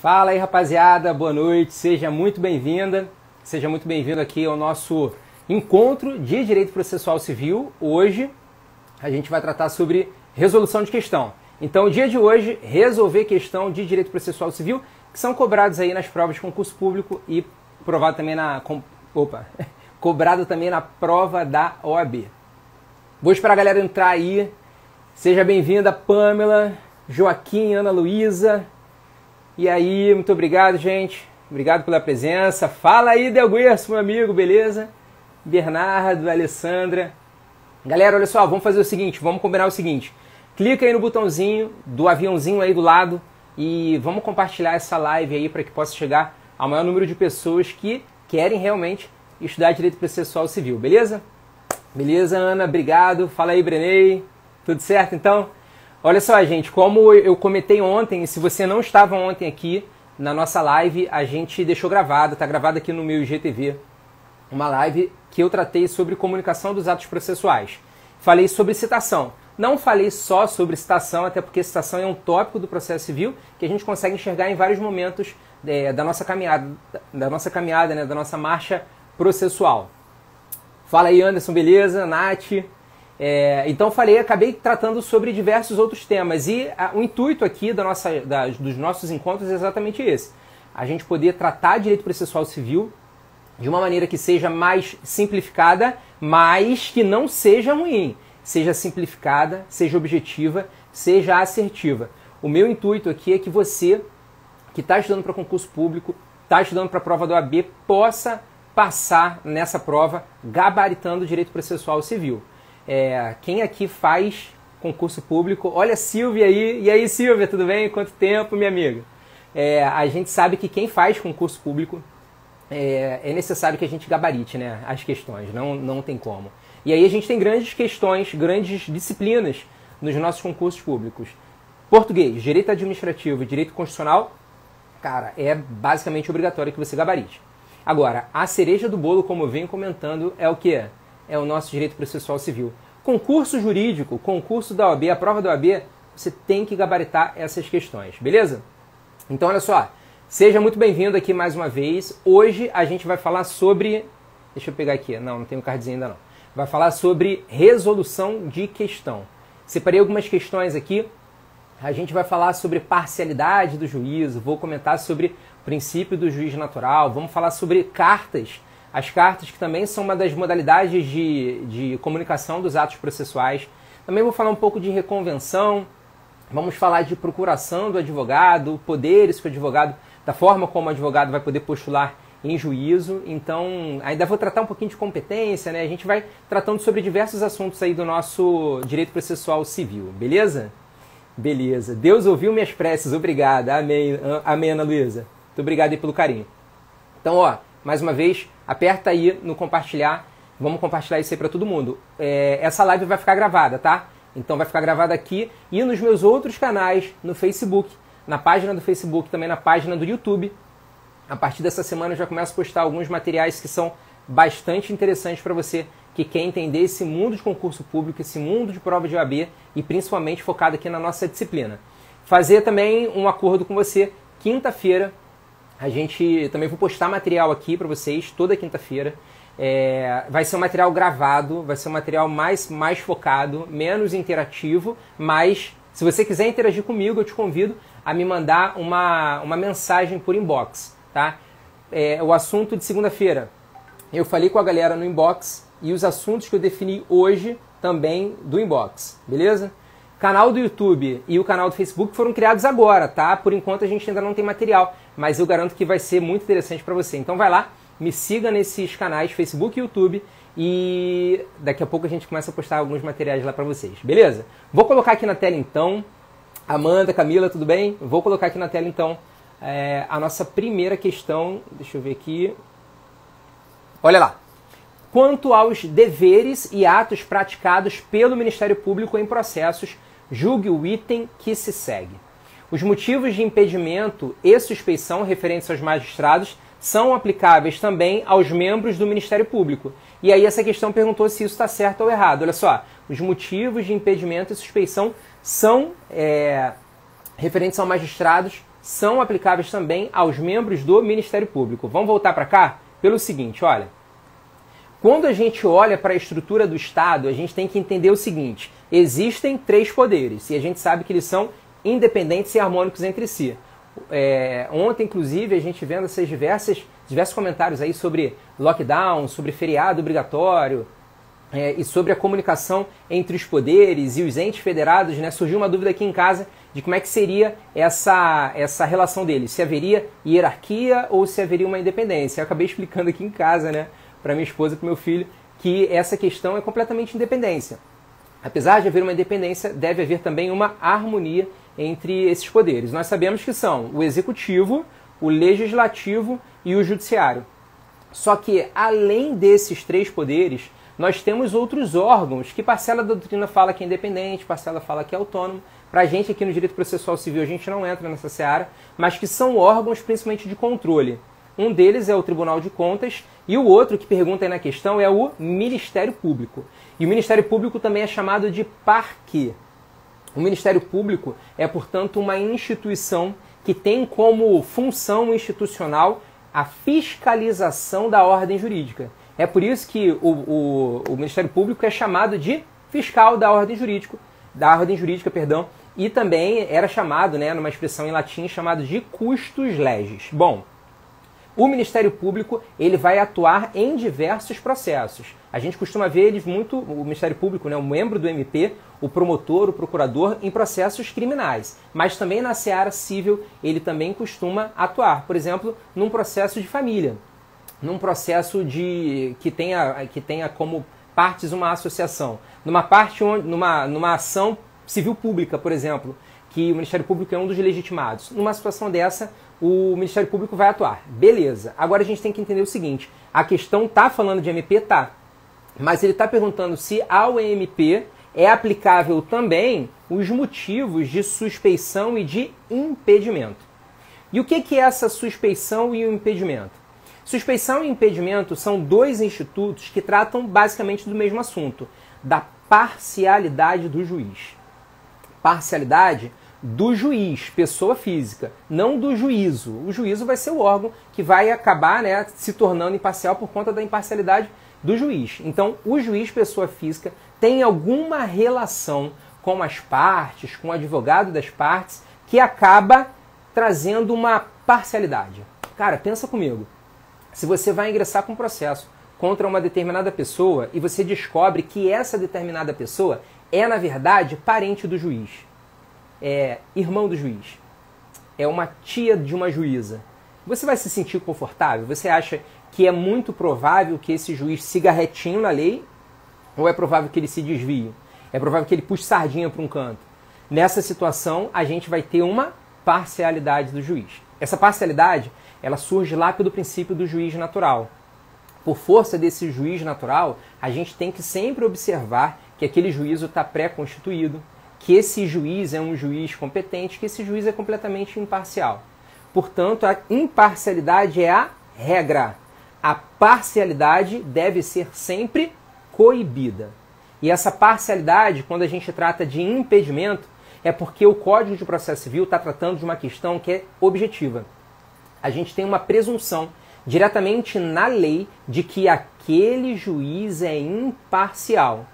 Fala aí, rapaziada, boa noite, seja muito bem-vinda, seja muito bem-vindo aqui ao nosso encontro de Direito Processual Civil. Hoje a gente vai tratar sobre resolução de questão. Então, o dia de hoje, resolver questão de Direito Processual Civil, que são cobrados aí nas provas de concurso público e provado também cobrado também na prova da OAB. Vou esperar a galera entrar aí. Seja bem-vinda, Pamela, Joaquim, Ana Luísa. E aí, muito obrigado, gente. Obrigado pela presença. Fala aí, Delguerço, meu amigo, beleza? Bernardo, Alessandra. Galera, olha só, vamos fazer o seguinte, vamos combinar o seguinte. Clica aí no botãozinho do aviãozinho aí do lado e vamos compartilhar essa live aí para que possa chegar ao maior número de pessoas que querem realmente estudar Direito Processual Civil, beleza? Beleza, Ana, obrigado. Fala aí, Brenei. Tudo certo, então? Olha só, gente, como eu comentei ontem, e se você não estava ontem aqui na nossa live, a gente deixou gravado, tá gravado aqui no meu IGTV, uma live que eu tratei sobre comunicação dos atos processuais. Falei sobre citação. Não falei só sobre citação, até porque citação é um tópico do processo civil que a gente consegue enxergar em vários momentos da nossa caminhada, né, da nossa marcha processual. Fala aí, Anderson, beleza? Nath. Então acabei tratando sobre diversos outros temas e o intuito aqui dos nossos encontros é exatamente esse. A gente poder tratar direito processual civil de uma maneira que seja mais simplificada, mas que não seja ruim. Seja simplificada, seja objetiva, seja assertiva. O meu intuito aqui é que você, que está estudando para concurso público, está estudando para a prova da OAB, possa passar nessa prova gabaritando direito processual civil. Quem aqui faz concurso público? Olha a Silvia aí. E aí, Silvia, tudo bem? Quanto tempo, minha amiga? A gente sabe que quem faz concurso público é necessário que a gente gabarite, né, as questões, não tem como. E aí a gente tem grandes questões, grandes disciplinas nos nossos concursos públicos. Português, direito administrativo e direito constitucional, cara, é basicamente obrigatório que você gabarite. Agora, a cereja do bolo, como eu venho comentando, é o que? É o nosso direito processual civil. Concurso jurídico, concurso da OAB, a prova da OAB, você tem que gabaritar essas questões, beleza? Então, olha só, seja muito bem-vindo aqui mais uma vez. Hoje a gente vai falar sobre... Deixa eu pegar aqui, não tem o cardzinho ainda não. Vai falar sobre resolução de questão. Separei algumas questões aqui. A gente vai falar sobre parcialidade do juízo, vou comentar sobre o princípio do juiz natural, vamos falar sobre cartas. As cartas, que também são uma das modalidades de comunicação dos atos processuais. Também vou falar um pouco de reconvenção, vamos falar de procuração do advogado, poderes que o advogado, da forma como o advogado vai poder postular em juízo. Então, ainda vou tratar um pouquinho de competência, né? A gente vai tratando sobre diversos assuntos aí do nosso direito processual civil, beleza? Beleza. Deus ouviu minhas preces, obrigado. Amém, amém, Ana Luísa. Muito obrigado aí pelo carinho. Então, ó, mais uma vez, aperta aí no compartilhar. Vamos compartilhar isso aí para todo mundo. Essa live vai ficar gravada, tá? Então vai ficar gravada aqui e nos meus outros canais, no Facebook, na página do Facebook, também na página do YouTube. A partir dessa semana eu já começo a postar alguns materiais que são bastante interessantes para você que quer entender esse mundo de concurso público, esse mundo de prova de OAB e principalmente focado aqui na nossa disciplina. Fazer também um acordo com você, quinta-feira, a gente também vou postar material aqui para vocês, toda quinta-feira. Vai ser um material gravado, vai ser um material mais focado, menos interativo, mas se você quiser interagir comigo, eu te convido a me mandar uma mensagem por inbox, tá? O assunto de segunda-feira, eu falei com a galera no inbox e os assuntos que eu defini hoje também do inbox, beleza? Canal do YouTube e o canal do Facebook foram criados agora, tá? Por enquanto a gente ainda não tem material, mas eu garanto que vai ser muito interessante para você. Então vai lá, me siga nesses canais, Facebook e YouTube, e daqui a pouco a gente começa a postar alguns materiais lá para vocês, beleza? Vou colocar aqui na tela então, Amanda, Camila, tudo bem? Vou colocar aqui na tela então a nossa primeira questão, deixa eu ver aqui. Olha lá. Quanto aos deveres e atos praticados pelo Ministério Público em processos, julgue o item que se segue. Os motivos de impedimento e suspeição referentes aos magistrados são aplicáveis também aos membros do Ministério Público. E aí essa questão perguntou se isso está certo ou errado. Olha só, os motivos de impedimento e suspeição são referentes aos magistrados, são aplicáveis também aos membros do Ministério Público. Vamos voltar para cá? Pelo seguinte, olha. Quando a gente olha para a estrutura do Estado, a gente tem que entender o seguinte. Existem 3 poderes e a gente sabe que eles são independentes e harmônicos entre si. Ontem, inclusive, a gente vendo esses diversos comentários aí sobre lockdown, sobre feriado obrigatório e sobre a comunicação entre os poderes e os entes federados, né? Surgiu uma dúvida aqui em casa de como é que seria essa relação deles, se haveria hierarquia ou se haveria uma independência. Eu acabei explicando aqui em casa, né, para minha esposa e para meu filho, que essa questão é completamente independência. Apesar de haver uma independência, deve haver também uma harmonia entre esses poderes. Nós sabemos que são o executivo, o legislativo e o judiciário. Só que, além desses 3 poderes, nós temos outros órgãos que parcela da doutrina fala que é independente, parcela fala que é autônomo. Para a gente aqui no direito processual civil, a gente não entra nessa seara, mas que são órgãos principalmente de controle. Um deles é o Tribunal de Contas e o outro que pergunta aí na questão é o Ministério Público. E o Ministério Público também é chamado de parque. O Ministério Público é, portanto, uma instituição que tem como função institucional a fiscalização da ordem jurídica. É por isso que o Ministério Público é chamado de fiscal da ordem jurídica, e também era chamado, né, numa expressão em latim, chamado de custos legis. Bom, o Ministério Público ele vai atuar em diversos processos. A gente costuma ver eles muito, o Ministério Público, né, o membro do MP, o promotor, o procurador, em processos criminais. Mas também na seara civil ele também costuma atuar, por exemplo, num processo de família, num processo que tenha como partes uma associação, numa ação civil pública, por exemplo, que o Ministério Público é um dos legitimados. Numa situação dessa, o Ministério Público vai atuar. Beleza. Agora a gente tem que entender o seguinte, a questão está falando de MP? Tá. Mas ele está perguntando se ao MP é aplicável também os motivos de suspeição e de impedimento. E o que é essa suspeição e o impedimento? Suspeição e impedimento são 2 institutos que tratam basicamente do mesmo assunto, da parcialidade do juiz. Parcialidade do juiz, pessoa física, não do juízo. O juízo vai ser o órgão que vai acabar, né, se tornando imparcial por conta da imparcialidade do juiz. Então, o juiz, pessoa física, tem alguma relação com as partes, com o advogado das partes, que acaba trazendo uma parcialidade. Cara, pensa comigo. Se você vai ingressar com um processo contra uma determinada pessoa e você descobre que essa determinada pessoa é, na verdade, parente do juiz, é irmão do juiz, é uma tia de uma juíza, você vai se sentir confortável? Você acha que é muito provável que esse juiz siga retinho na lei ou é provável que ele se desvie? É provável que ele puxe sardinha para um canto? Nessa situação, a gente vai ter uma parcialidade do juiz. Essa parcialidade, ela surge lá pelo princípio do juiz natural. Por força desse juiz natural, a gente tem que sempre observar que aquele juízo está pré-constituído, que esse juiz é um juiz competente, que esse juiz é completamente imparcial. Portanto, a imparcialidade é a regra. A parcialidade deve ser sempre coibida. E essa parcialidade, quando a gente trata de impedimento, é porque o Código de Processo Civil está tratando de uma questão que é objetiva. A gente tem uma presunção diretamente na lei de que aquele juiz é imparcial.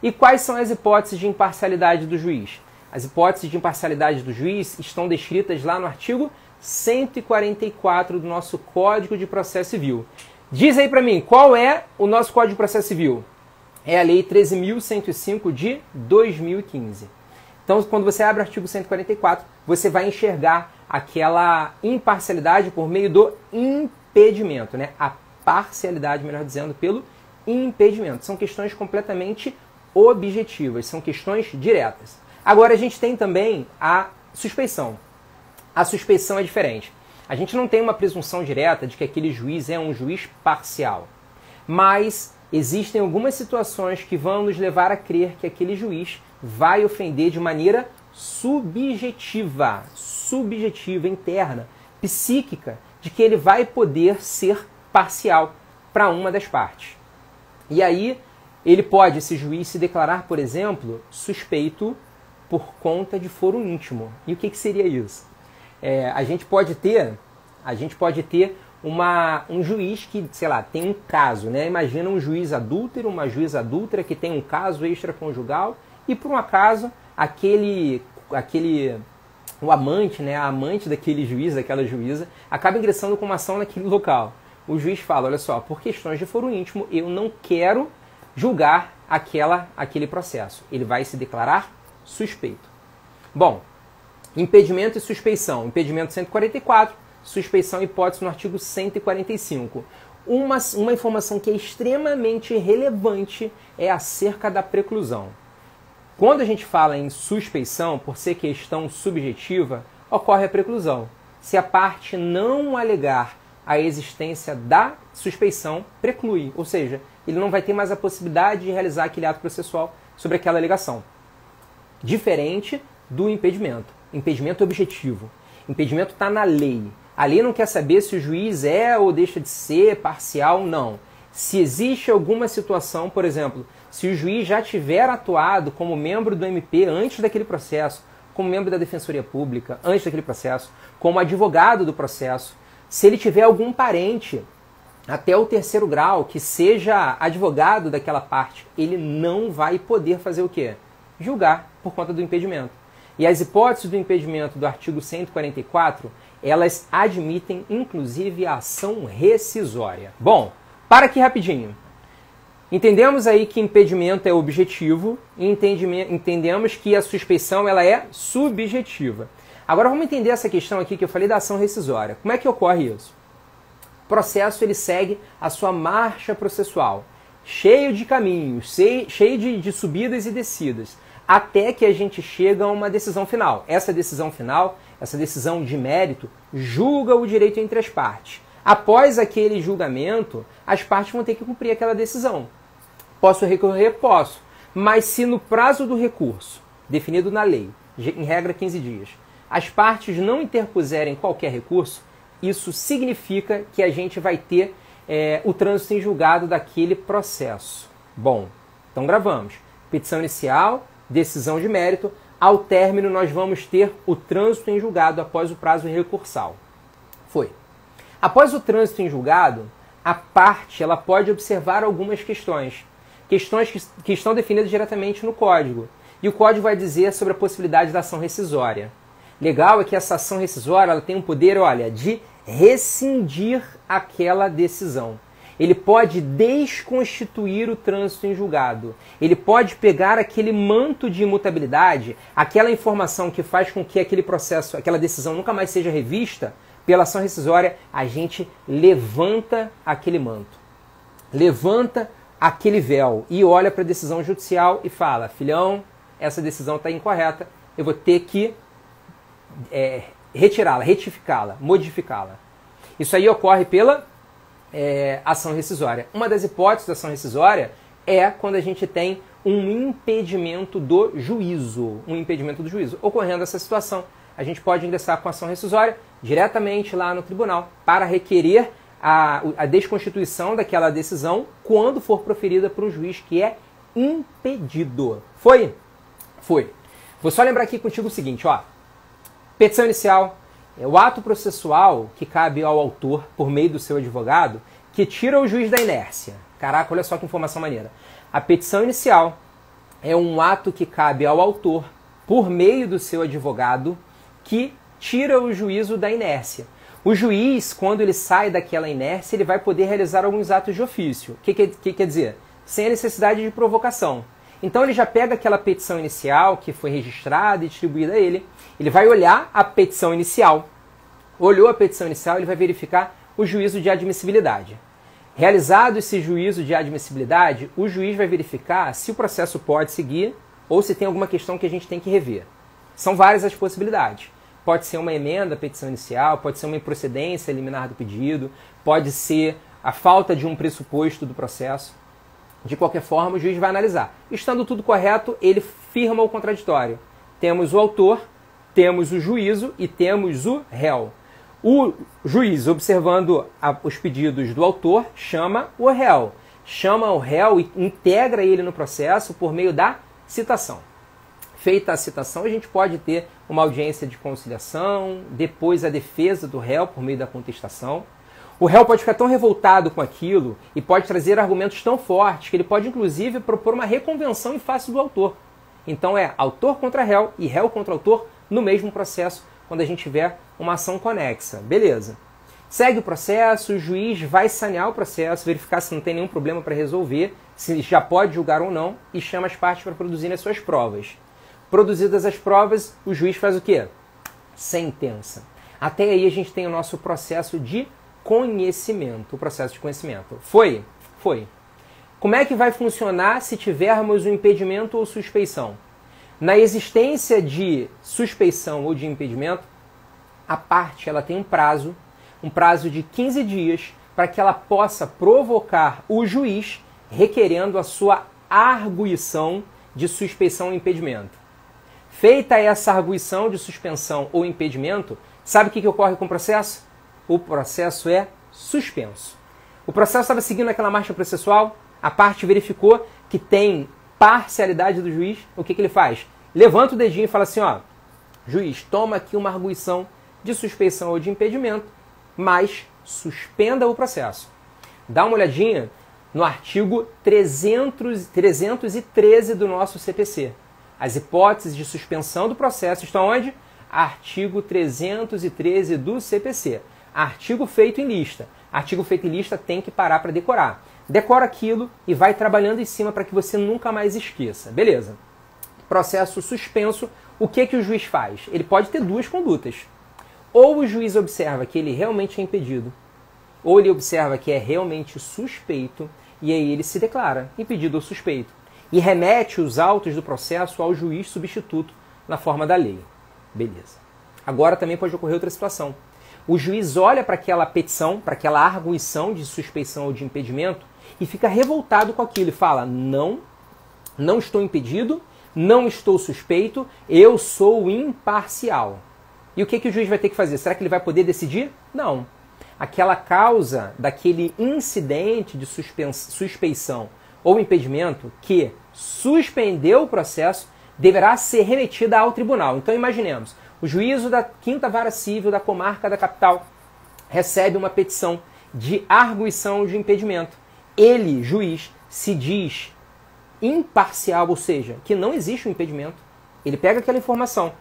E quais são as hipóteses de imparcialidade do juiz? As hipóteses de imparcialidade do juiz estão descritas lá no artigo 144 do nosso Código de Processo Civil. Diz aí para mim, qual é o nosso Código de Processo Civil? É a Lei 13.105 de 2015. Então, quando você abre o artigo 144, você vai enxergar aquela imparcialidade por meio do impedimento, né? A parcialidade, melhor dizendo, pelo impedimento. São questões completamente objetivas, são questões diretas. Agora, a gente tem também a suspeição. A suspeição é diferente. A gente não tem uma presunção direta de que aquele juiz é um juiz parcial, mas existem algumas situações que vão nos levar a crer que aquele juiz vai ofender de maneira subjetiva, interna, psíquica, de que ele vai poder ser parcial para uma das partes. E aí, ele pode, esse juiz, se declarar, por exemplo, suspeito por conta de foro íntimo. E o que seria isso? A gente pode ter um juiz que, sei lá, tem um caso, né? Imagina um juiz adúltero, uma juíza adúltera que tem um caso extraconjugal e, por um acaso, o amante, né, a amante daquele juiz, daquela juíza, acaba ingressando com uma ação naquele local. O juiz fala, olha só, por questões de foro íntimo, eu não quero julgar aquele processo. Ele vai se declarar suspeito. Bom, impedimento e suspeição. Impedimento 144, suspeição e hipótese no artigo 145. Uma informação que é extremamente relevante é acerca da preclusão. Quando a gente fala em suspeição, por ser questão subjetiva, ocorre a preclusão. Se a parte não alegar a existência da suspeição, preclui. Ou seja, ele não vai ter mais a possibilidade de realizar aquele ato processual sobre aquela alegação. Diferente do impedimento. Impedimento objetivo. Impedimento está na lei. A lei não quer saber se o juiz é ou deixa de ser parcial, não. Se existe alguma situação, por exemplo, se o juiz já tiver atuado como membro do MP antes daquele processo, como membro da Defensoria Pública antes daquele processo, como advogado do processo, se ele tiver algum parente até o 3º grau que seja advogado daquela parte, ele não vai poder fazer o quê? Julgar por conta do impedimento. E as hipóteses do impedimento do artigo 144, elas admitem inclusive a ação rescisória. Bom, para aqui rapidinho. Entendemos aí que impedimento é objetivo e entendemos que a suspeição ela é subjetiva. Agora vamos entender essa questão aqui que eu falei da ação rescisória. Como é que ocorre isso? O processo ele segue a sua marcha processual, cheio de caminhos, cheio de subidas e descidas, até que a gente chega a uma decisão final. Essa decisão final, essa decisão de mérito, julga o direito entre as partes. Após aquele julgamento, as partes vão ter que cumprir aquela decisão. Posso recorrer? Posso. Mas se no prazo do recurso, definido na lei, em regra 15 dias, as partes não interpuserem qualquer recurso, isso significa que a gente vai ter o trânsito em julgado daquele processo. Bom, então gravamos. Petição inicial, decisão de mérito. Ao término, nós vamos ter o trânsito em julgado após o prazo recursal. Foi. Após o trânsito em julgado, a parte ela pode observar algumas questões que estão definidas diretamente no Código. E o Código vai dizer sobre a possibilidade da ação rescisória. Legal é que essa ação rescisória ela tem um poder, olha, de rescindir aquela decisão. Ele pode desconstituir o trânsito em julgado. Ele pode pegar aquele manto de imutabilidade, aquela informação que faz com que aquele processo, aquela decisão nunca mais seja revista. Pela ação rescisória, a gente levanta aquele manto, levanta aquele véu e olha para a decisão judicial e fala, filhão, essa decisão está incorreta, eu vou ter que retirá-la, retificá-la, modificá-la. Isso aí ocorre pela ação rescisória. Uma das hipóteses da ação rescisória é quando a gente tem um impedimento do juízo. Ocorrendo essa situação, a gente pode ingressar com ação rescisória diretamente lá no tribunal para requerer a desconstituição daquela decisão quando for proferida por um juiz que é impedido. Foi? Foi. Vou só lembrar aqui contigo o seguinte, ó. Petição inicial é o ato processual que cabe ao autor, por meio do seu advogado, que tira o juiz da inércia. Caraca, olha só que informação maneira. A petição inicial é um ato que cabe ao autor, por meio do seu advogado, que tira o juízo da inércia. O juiz, quando ele sai daquela inércia, ele vai poder realizar alguns atos de ofício. O que quer dizer? Sem a necessidade de provocação. Então ele já pega aquela petição inicial que foi registrada e distribuída a ele, ele vai olhar a petição inicial. Olhou a petição inicial, ele vai verificar o juízo de admissibilidade. Realizado esse juízo de admissibilidade, o juiz vai verificar se o processo pode seguir ou se tem alguma questão que a gente tem que rever. São várias as possibilidades. Pode ser uma emenda à petição inicial, pode ser uma improcedência liminar do pedido, pode ser a falta de um pressuposto do processo. De qualquer forma, o juiz vai analisar. Estando tudo correto, ele firma o contraditório. Temos o autor, temos o juízo e temos o réu. O juiz, observando os pedidos do autor, chama o réu. Chama o réu e integra ele no processo por meio da citação. Feita a citação, a gente pode ter uma audiência de conciliação, depois a defesa do réu por meio da contestação. O réu pode ficar tão revoltado com aquilo e pode trazer argumentos tão fortes que ele pode, inclusive, propor uma reconvenção em face do autor. Então é autor contra réu e réu contra autor no mesmo processo, quando a gente tiver uma ação conexa. Beleza. Segue o processo, o juiz vai sanear o processo, verificar se não tem nenhum problema para resolver, se já pode julgar ou não, e chama as partes para produzirem as suas provas. Produzidas as provas, o juiz faz o quê? Sentença. Até aí a gente tem o nosso processo de conhecimento. O processo de conhecimento. Foi? Foi. Como é que vai funcionar se tivermos um impedimento ou suspeição? Na existência de suspeição ou de impedimento, a parte ela tem um prazo de 15 dias para que ela possa provocar o juiz requerendo a sua arguição de suspeição ou impedimento. Feita essa arguição de suspensão ou impedimento, sabe o que ocorre com o processo? O processo é suspenso. O processo estava seguindo aquela marcha processual, a parte verificou que tem parcialidade do juiz, o que ele faz? Levanta o dedinho e fala assim, ó, juiz, toma aqui uma arguição de suspeição ou de impedimento, mas suspenda o processo. Dá uma olhadinha no artigo 313 do nosso CPC. As hipóteses de suspensão do processo estão onde? Artigo 313 do CPC. Artigo feito em lista. Artigo feito em lista tem que parar para decorar. Decora aquilo e vai trabalhando em cima para que você nunca mais esqueça. Beleza. Processo suspenso, o que o juiz faz? Ele pode ter duas condutas. Ou o juiz observa que ele realmente é impedido, ou ele observa que é realmente suspeito, e aí ele se declara impedido ou suspeito, e remete os autos do processo ao juiz substituto na forma da lei. Beleza. Agora também pode ocorrer outra situação. O juiz olha para aquela petição, para aquela arguição de suspeição ou de impedimento, e fica revoltado com aquilo e fala, não estou impedido, não estou suspeito, eu sou imparcial. E o que o juiz vai ter que fazer? Será que ele vai poder decidir? Não. Aquela causa daquele incidente de suspeição ou impedimento que suspendeu o processo deverá ser remetida ao tribunal. Então imaginemos, o juízo da 5ª Vara Civil da Comarca da Capital recebe uma petição de arguição de impedimento. Ele, juiz, se diz imparcial, ou seja, que não existe um impedimento. Ele pega aquela informação,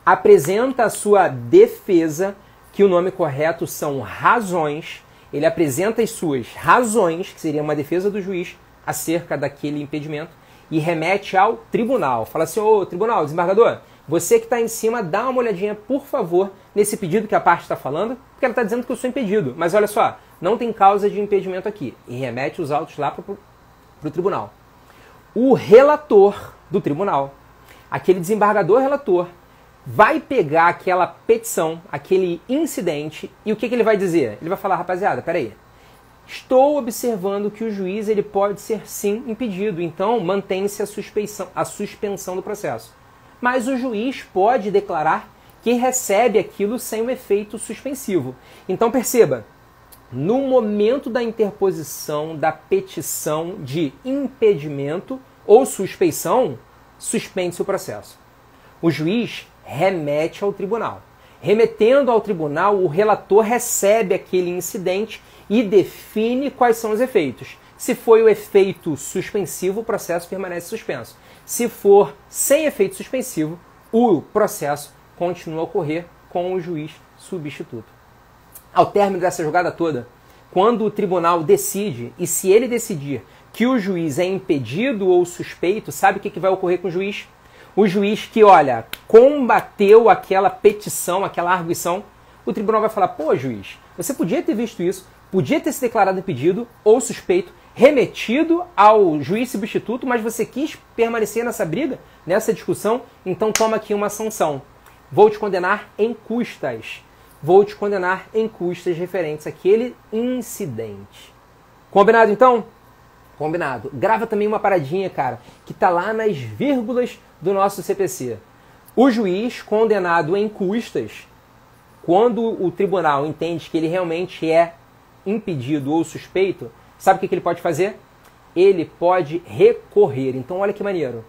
apresenta a sua defesa, que o nome correto são razões, ele apresenta as suas razões, que seria uma defesa do juiz, acerca daquele impedimento, e remete ao tribunal. Fala assim, ô tribunal, desembargador, você que está em cima, dá uma olhadinha, por favor, nesse pedido que a parte está falando, porque ela está dizendo que eu sou impedido, mas olha só, não tem causa de impedimento aqui, e remete os autos lá para o tribunal. O relator do tribunal, aquele desembargador relator, vai pegar aquela petição, aquele incidente, e o que ele vai dizer? Ele vai falar, rapaziada, peraí, estou observando que o juiz ele pode ser sim impedido, então mantém-se a suspensão do processo. Mas o juiz pode declarar que recebe aquilo sem um efeito suspensivo. Então perceba, no momento da interposição da petição de impedimento ou suspeição, suspende-se o processo. O juiz remete ao tribunal. Remetendo ao tribunal, o relator recebe aquele incidente e define quais são os efeitos. Se foi o efeito suspensivo, o processo permanece suspenso. Se for sem efeito suspensivo, o processo continua a ocorrer com o juiz substituto. Ao término dessa jogada toda, quando o tribunal decide, e se ele decidir que o juiz é impedido ou suspeito, sabe o que vai ocorrer com o juiz? O juiz que, olha, combateu aquela petição, aquela arguição, o tribunal vai falar, pô, juiz, você podia ter visto isso, podia ter se declarado impedido ou suspeito, remetido ao juiz substituto, mas você quis permanecer nessa briga, nessa discussão, então toma aqui uma sanção. Vou te condenar em custas. Vou te condenar em custas referentes àquele incidente. Combinado, então? Combinado. Grava também uma paradinha, cara, que tá lá nas vírgulas do nosso CPC. O juiz condenado em custas, quando o tribunal entende que ele realmente é impedido ou suspeito, sabe o que ele pode fazer? Ele pode recorrer. Então olha que maneiro.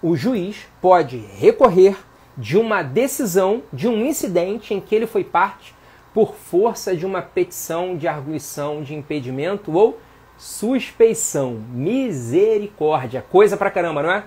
o juiz pode recorrer de uma decisão de um incidente em que ele foi parte por força de uma petição de arguição de impedimento ou suspeição. Misericórdia. Coisa pra caramba, não é?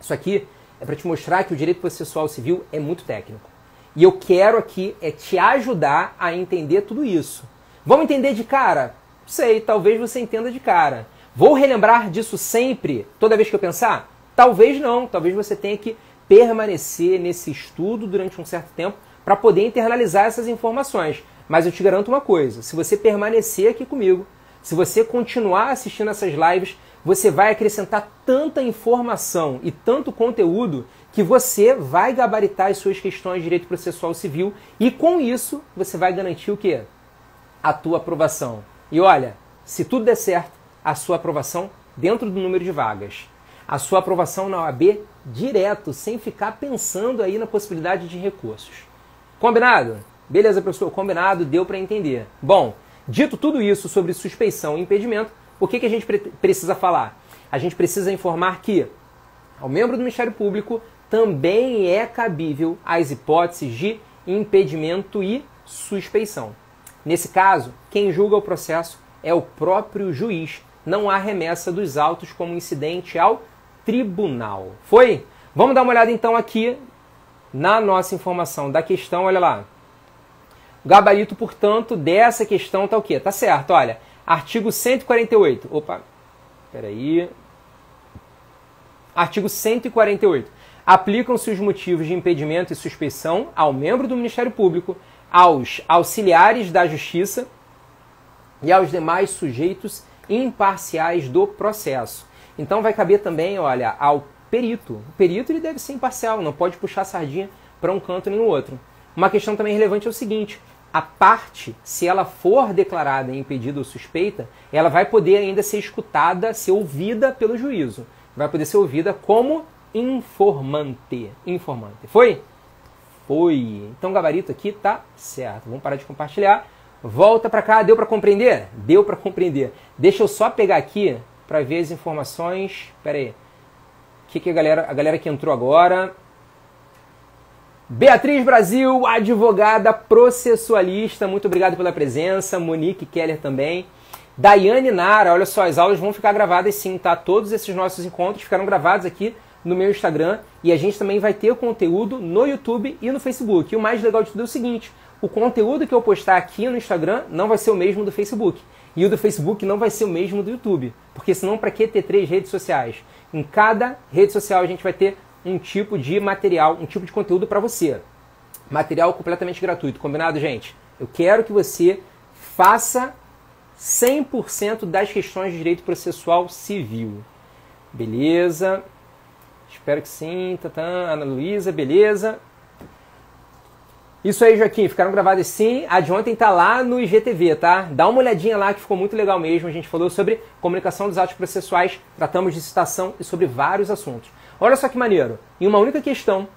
Isso aqui é para te mostrar que o direito processual civil é muito técnico. E eu quero aqui te ajudar a entender tudo isso. Vamos entender de cara? Sei, talvez você entenda de cara. Vou relembrar disso sempre, toda vez que eu pensar? Talvez não, talvez você tenha que permanecer nesse estudo durante um certo tempo para poder internalizar essas informações. Mas eu te garanto uma coisa, se você permanecer aqui comigo, se você continuar assistindo essas lives, você vai acrescentar tanta informação e tanto conteúdo que você vai gabaritar as suas questões de direito processual civil e com isso você vai garantir o quê? A tua aprovação. E olha, se tudo der certo, a sua aprovação dentro do número de vagas. A sua aprovação na OAB direto, sem ficar pensando aí na possibilidade de recursos. Combinado? Beleza, professor, combinado, deu para entender. Bom, dito tudo isso sobre suspeição e impedimento, o que a gente precisa falar? A gente precisa informar que ao membro do Ministério Público também é cabível as hipóteses de impedimento e suspeição. Nesse caso, quem julga o processo é o próprio juiz. Não há remessa dos autos como incidente ao tribunal. Foi? Vamos dar uma olhada então aqui na nossa informação da questão, olha lá. O gabarito, portanto, dessa questão tá o quê? Tá certo, olha. Artigo 148. Opa, peraí. Artigo 148. Aplicam-se os motivos de impedimento e suspeição ao membro do Ministério Público, aos auxiliares da Justiça e aos demais sujeitos imparciais do processo. Então vai caber também, olha, ao perito. O perito ele deve ser imparcial, não pode puxar a sardinha para um canto nem no outro. Uma questão também relevante é o seguinte: a parte, se ela for declarada impedida ou suspeita, ela vai poder ainda ser escutada, ser ouvida pelo juízo. Vai poder ser ouvida como informante. Foi? Foi. Então o gabarito aqui tá certo. Vamos parar de compartilhar. Volta para cá. Deu para compreender? Deu para compreender. Deixa eu só pegar aqui para ver as informações. Pera aí. O que a galera que entrou agora? Beatriz Brasil, advogada processualista, muito obrigado pela presença. Monique Keller também. Daiane Nara, olha só, as aulas vão ficar gravadas sim, tá? Todos esses nossos encontros ficaram gravados aqui no meu Instagram e a gente também vai ter conteúdo no YouTube e no Facebook. E o mais legal de tudo é o seguinte: o conteúdo que eu postar aqui no Instagram não vai ser o mesmo do Facebook. E o do Facebook não vai ser o mesmo do YouTube. Porque senão para que ter 3 redes sociais? Em cada rede social a gente vai ter um tipo de material, um tipo de conteúdo para você. Material completamente gratuito, combinado, gente? Eu quero que você faça 100% das questões de direito processual civil. Beleza? Espero que sim. Ana Luísa, beleza? Isso aí, Joaquim, ficaram gravadas sim. A de ontem tá lá no IGTV, tá? Dá uma olhadinha lá que ficou muito legal mesmo. A gente falou sobre comunicação dos atos processuais, tratamos de citação e sobre vários assuntos. Olha só que maneiro. Em uma única questão,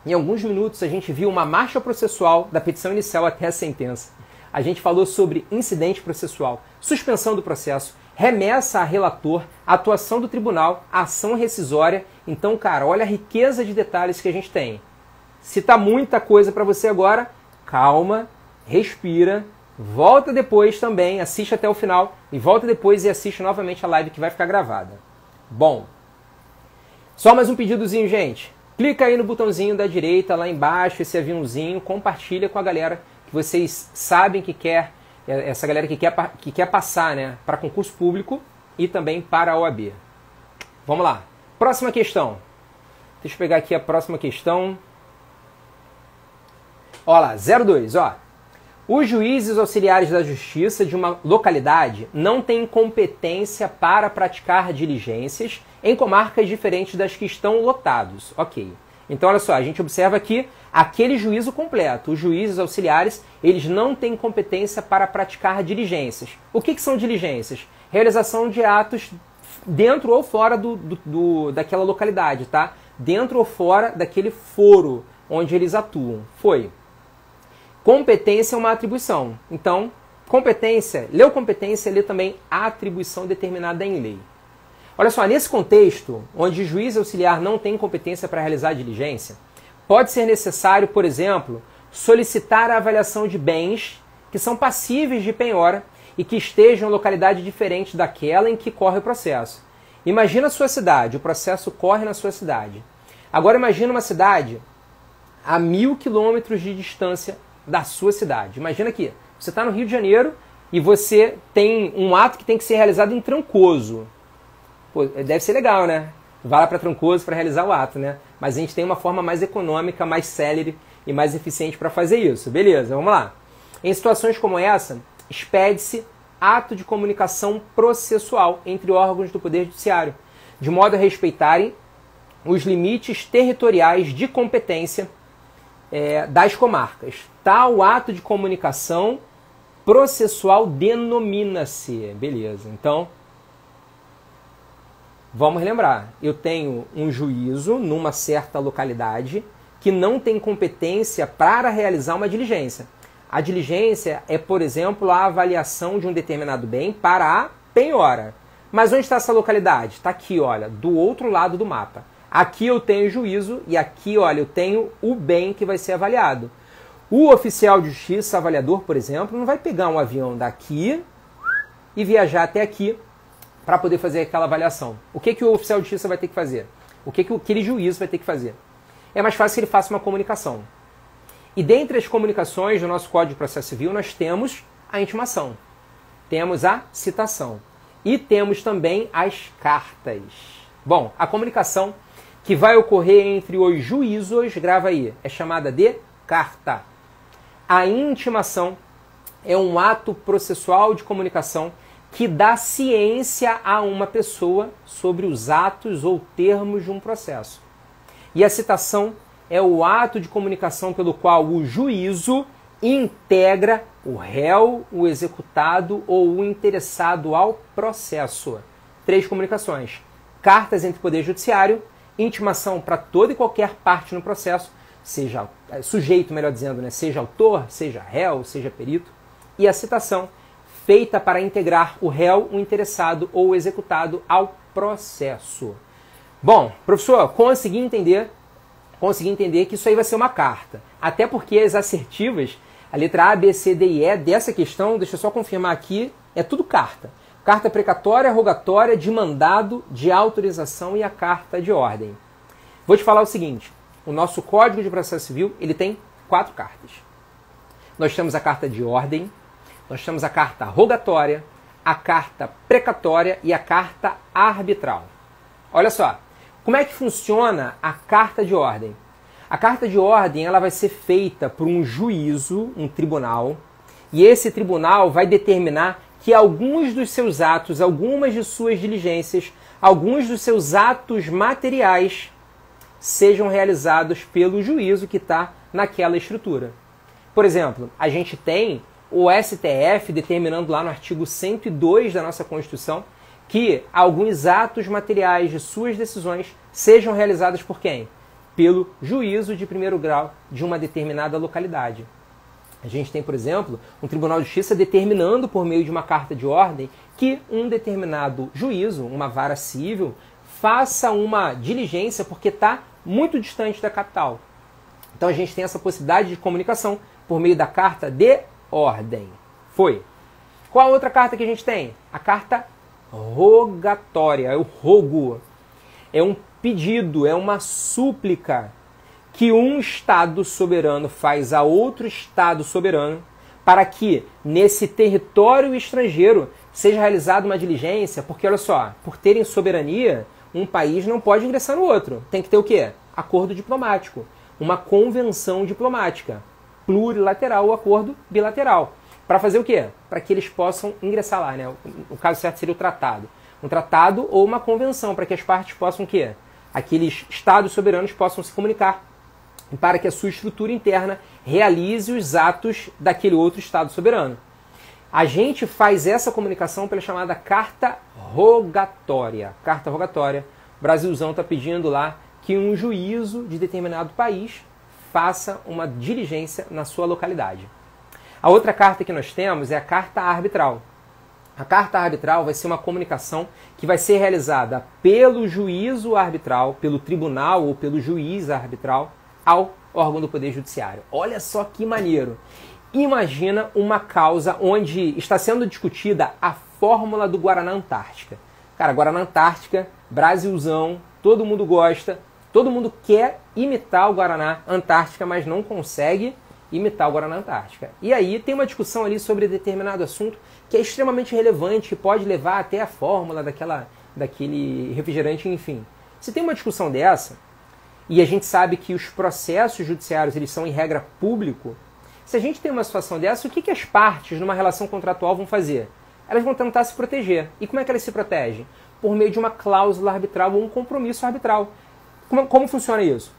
em alguns minutos, a gente viu uma marcha processual da petição inicial até a sentença. A gente falou sobre incidente processual, suspensão do processo, remessa a relator, atuação do tribunal, ação rescisória. Então, cara, olha a riqueza de detalhes que a gente tem. Se tá muita coisa para você agora, calma, respira, volta depois também, assiste até o final e volta depois e assiste novamente a live que vai ficar gravada. Bom, só mais um pedidozinho, gente. Clica aí no botãozinho da direita, lá embaixo, esse aviãozinho, compartilha com a galera que vocês sabem que quer, essa galera que quer passar, né, para concurso público e também para a OAB. Vamos lá. Próxima questão. Deixa eu pegar aqui a próxima questão. Olha lá, 02, ó. Os juízes auxiliares da justiça de uma localidade não têm competência para praticar diligências em comarcas diferentes das que estão lotados. Ok. Então, olha só, a gente observa aqui aquele juízo completo. Os juízes auxiliares, eles não têm competência para praticar diligências. O que são diligências? Realização de atos dentro ou fora daquela localidade, tá? Dentro ou fora daquele foro onde eles atuam. Foi. Competência é uma atribuição. Então, competência, leu competência, lê também atribuição determinada em lei. Olha só, nesse contexto, onde o juiz auxiliar não tem competência para realizar a diligência, pode ser necessário, por exemplo, solicitar a avaliação de bens que são passíveis de penhora e que estejam em localidade diferente daquela em que corre o processo. Imagina a sua cidade, o processo corre na sua cidade. Agora imagina uma cidade a 1000 quilômetros de distância da sua cidade. Imagina aqui, você está no Rio de Janeiro e você tem um ato que tem que ser realizado em Trancoso. Pô, deve ser legal, né? Vai lá para Trancoso para realizar o ato, né? Mas a gente tem uma forma mais econômica, mais célere e mais eficiente para fazer isso. Beleza, vamos lá. Em situações como essa, expede-se ato de comunicação processual entre órgãos do Poder Judiciário, de modo a respeitarem os limites territoriais de competência das comarcas. Tal ato de comunicação processual denomina-se. Beleza, então, vamos relembrar. Eu tenho um juízo numa certa localidade que não tem competência para realizar uma diligência. A diligência é, por exemplo, a avaliação de um determinado bem para a penhora. Mas onde está essa localidade? Está aqui, olha, do outro lado do mapa. Aqui eu tenho juízo e aqui, olha, eu tenho o bem que vai ser avaliado. O oficial de justiça, avaliador, por exemplo, não vai pegar um avião daqui e viajar até aqui para poder fazer aquela avaliação. O que o oficial de justiça vai ter que fazer? O que aquele juiz vai ter que fazer? É mais fácil que ele faça uma comunicação. E dentre as comunicações do nosso Código de Processo Civil, nós temos a intimação, temos a citação e temos também as cartas. Bom, a comunicação que vai ocorrer entre os juízos, grava aí, é chamada de carta. A intimação é um ato processual de comunicação que dá ciência a uma pessoa sobre os atos ou termos de um processo. E a citação é o ato de comunicação pelo qual o juízo integra o réu, o executado ou o interessado ao processo. 3 comunicações: cartas entre o Poder Judiciário, intimação para toda e qualquer parte no processo, seja sujeito, melhor dizendo, né? Seja autor, seja réu, seja perito, e a citação feita para integrar o réu, o interessado ou o executado ao processo. Bom, professor, consegui entender que isso aí vai ser uma carta. Até porque as assertivas, a letra A, B, C, D e E dessa questão, deixa eu só confirmar aqui, é tudo carta. Carta precatória, rogatória, de mandado, de autorização e a carta de ordem. Vou te falar o seguinte, o nosso Código de Processo Civil, ele tem 4 cartas. Nós temos a carta de ordem, nós temos a carta rogatória, a carta precatória e a carta arbitral. Olha só, como é que funciona a carta de ordem? A carta de ordem ela vai ser feita por um juízo, um tribunal, e esse tribunal vai determinar que alguns dos seus atos, algumas de suas diligências, alguns dos seus atos materiais sejam realizados pelo juízo que está naquela estrutura. Por exemplo, a gente tem o STF determinando lá no artigo 102 da nossa Constituição que alguns atos materiais de suas decisões sejam realizados por quem? Pelo juízo de primeiro grau de uma determinada localidade. A gente tem, por exemplo, um Tribunal de Justiça determinando por meio de uma carta de ordem que um determinado juízo, uma vara civil, faça uma diligência porque está muito distante da capital. Então a gente tem essa possibilidade de comunicação por meio da carta de ordem. Foi. Qual a outra carta que a gente tem? A carta rogatória, é o rogo. É um pedido, é uma súplica que um Estado soberano faz a outro Estado soberano para que nesse território estrangeiro seja realizada uma diligência, porque olha só, por terem soberania, um país não pode ingressar no outro. Tem que ter o quê? Acordo diplomático, uma convenção diplomática, plurilateral ou acordo bilateral. Para fazer o quê? Para que eles possam ingressar lá, né? O caso certo seria o tratado. Um tratado ou uma convenção, para que as partes possam o quê? Aqueles estados soberanos possam se comunicar para que a sua estrutura interna realize os atos daquele outro estado soberano. A gente faz essa comunicação pela chamada carta rogatória. Carta rogatória. O Brasilzão está pedindo lá que um juízo de determinado país faça uma diligência na sua localidade. A outra carta que nós temos é a carta arbitral. A carta arbitral vai ser uma comunicação que vai ser realizada pelo juízo arbitral, pelo tribunal ou pelo juiz arbitral ao órgão do Poder Judiciário. Olha só que maneiro! Imagina uma causa onde está sendo discutida a fórmula do Guaraná Antártica. Cara, Guaraná Antártica, Brasilzão, todo mundo gosta, todo mundo quer imitar o Guaraná Antártica, mas não consegue imitar o Guaraná Antártica. E aí tem uma discussão ali sobre determinado assunto que é extremamente relevante, que pode levar até a fórmula daquele refrigerante, enfim. Se tem uma discussão dessa, e a gente sabe que os processos judiciários eles são em regra público, se a gente tem uma situação dessa, o que as partes numa relação contratual vão fazer? Elas vão tentar se proteger. E como é que elas se protegem? Por meio de uma cláusula arbitral ou um compromisso arbitral. Como funciona isso?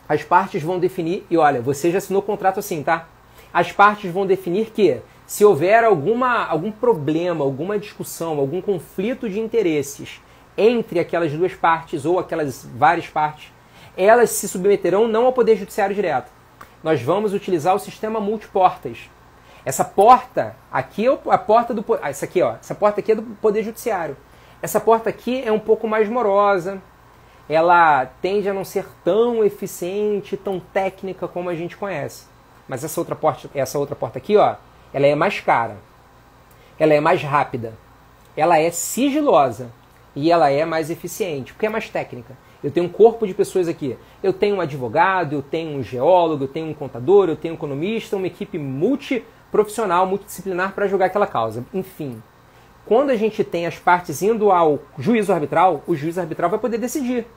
As partes vão definir, e olha, você já assinou o contrato assim, tá? As partes vão definir que, se houver algum problema, alguma discussão, algum conflito de interesses entre aquelas duas partes ou aquelas várias partes, elas se submeterão não ao Poder Judiciário direto. Nós vamos utilizar o sistema multiportas. Essa porta aqui é a porta do... essa porta aqui é do Poder Judiciário. Essa porta aqui é um pouco mais morosa. Ela tende a não ser tão eficiente, tão técnica como a gente conhece. Mas essa outra porta aqui, ó, ela é mais cara. Ela é mais rápida. Ela é sigilosa. E ela é mais eficiente, porque é mais técnica. Eu tenho um corpo de pessoas aqui. Eu tenho um advogado, eu tenho um geólogo, eu tenho um contador, eu tenho um economista, uma equipe multiprofissional, multidisciplinar para julgar aquela causa. Enfim, quando a gente tem as partes indo ao juízo arbitral, o juiz arbitral vai poder decidir.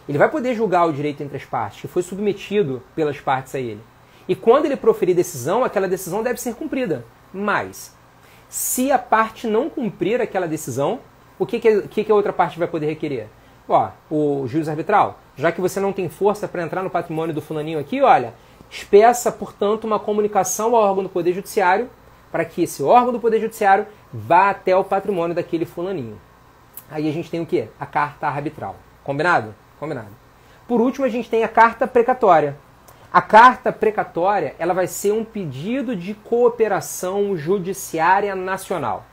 Ele vai poder julgar o direito entre as partes, que foi submetido pelas partes a ele. E quando ele proferir decisão, aquela decisão deve ser cumprida. Mas, se a parte não cumprir aquela decisão, o que a outra parte vai poder requerer? Ó, o juiz arbitral, já que você não tem força para entrar no patrimônio do fulaninho aqui, olha, expressa, portanto, uma comunicação ao órgão do Poder Judiciário para que esse órgão do Poder Judiciário vá até o patrimônio daquele fulaninho. Aí a gente tem o quê? A carta arbitral. Combinado? Combinado. Por último, a gente tem a carta precatória. A carta precatória, ela vai ser um pedido de cooperação judiciária nacional.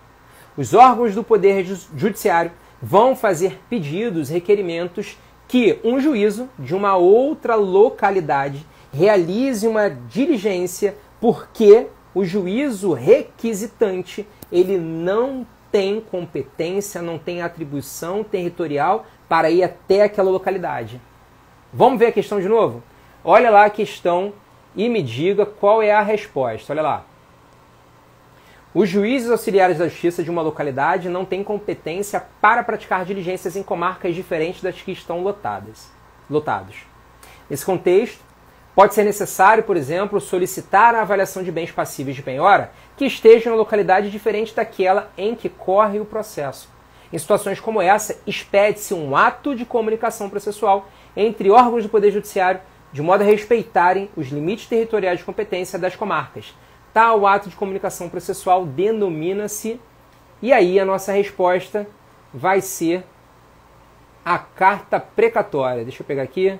Os órgãos do Poder Judiciário vão fazer pedidos, requerimentos que um juízo de uma outra localidade realize uma diligência porque o juízo requisitante ele não tem competência, não tem atribuição territorial para ir até aquela localidade. Vamos ver a questão de novo? Olha lá a questão e me diga qual é a resposta. Olha lá. Os juízes auxiliares da justiça de uma localidade não têm competência para praticar diligências em comarcas diferentes das que estão lotados. Nesse contexto, pode ser necessário, por exemplo, solicitar a avaliação de bens passíveis de penhora que estejam em localidade diferente daquela em que corre o processo. Em situações como essa, expede-se um ato de comunicação processual entre órgãos do Poder Judiciário, de modo a respeitarem os limites territoriais de competência das comarcas. Tal ato de comunicação processual denomina-se, e aí a nossa resposta vai ser a carta precatória. Deixa eu pegar aqui.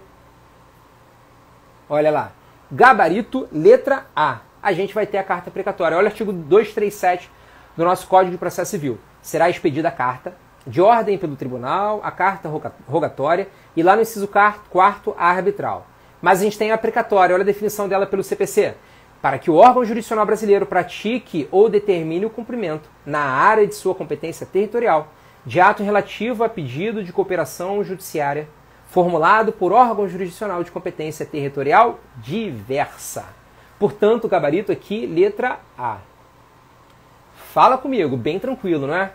Olha lá. Gabarito, letra A. A gente vai ter a carta precatória. Olha o artigo 237 do nosso Código de Processo Civil. Será expedida a carta de ordem pelo tribunal, a carta rogatória e lá no inciso 4º, a arbitral. Mas a gente tem a precatória. Olha a definição dela pelo CPC. Para que o órgão jurisdicional brasileiro pratique ou determine o cumprimento, na área de sua competência territorial, de ato relativo a pedido de cooperação judiciária, formulado por órgão jurisdicional de competência territorial diversa. Portanto, o gabarito aqui, letra A. Fala comigo, bem tranquilo, não é?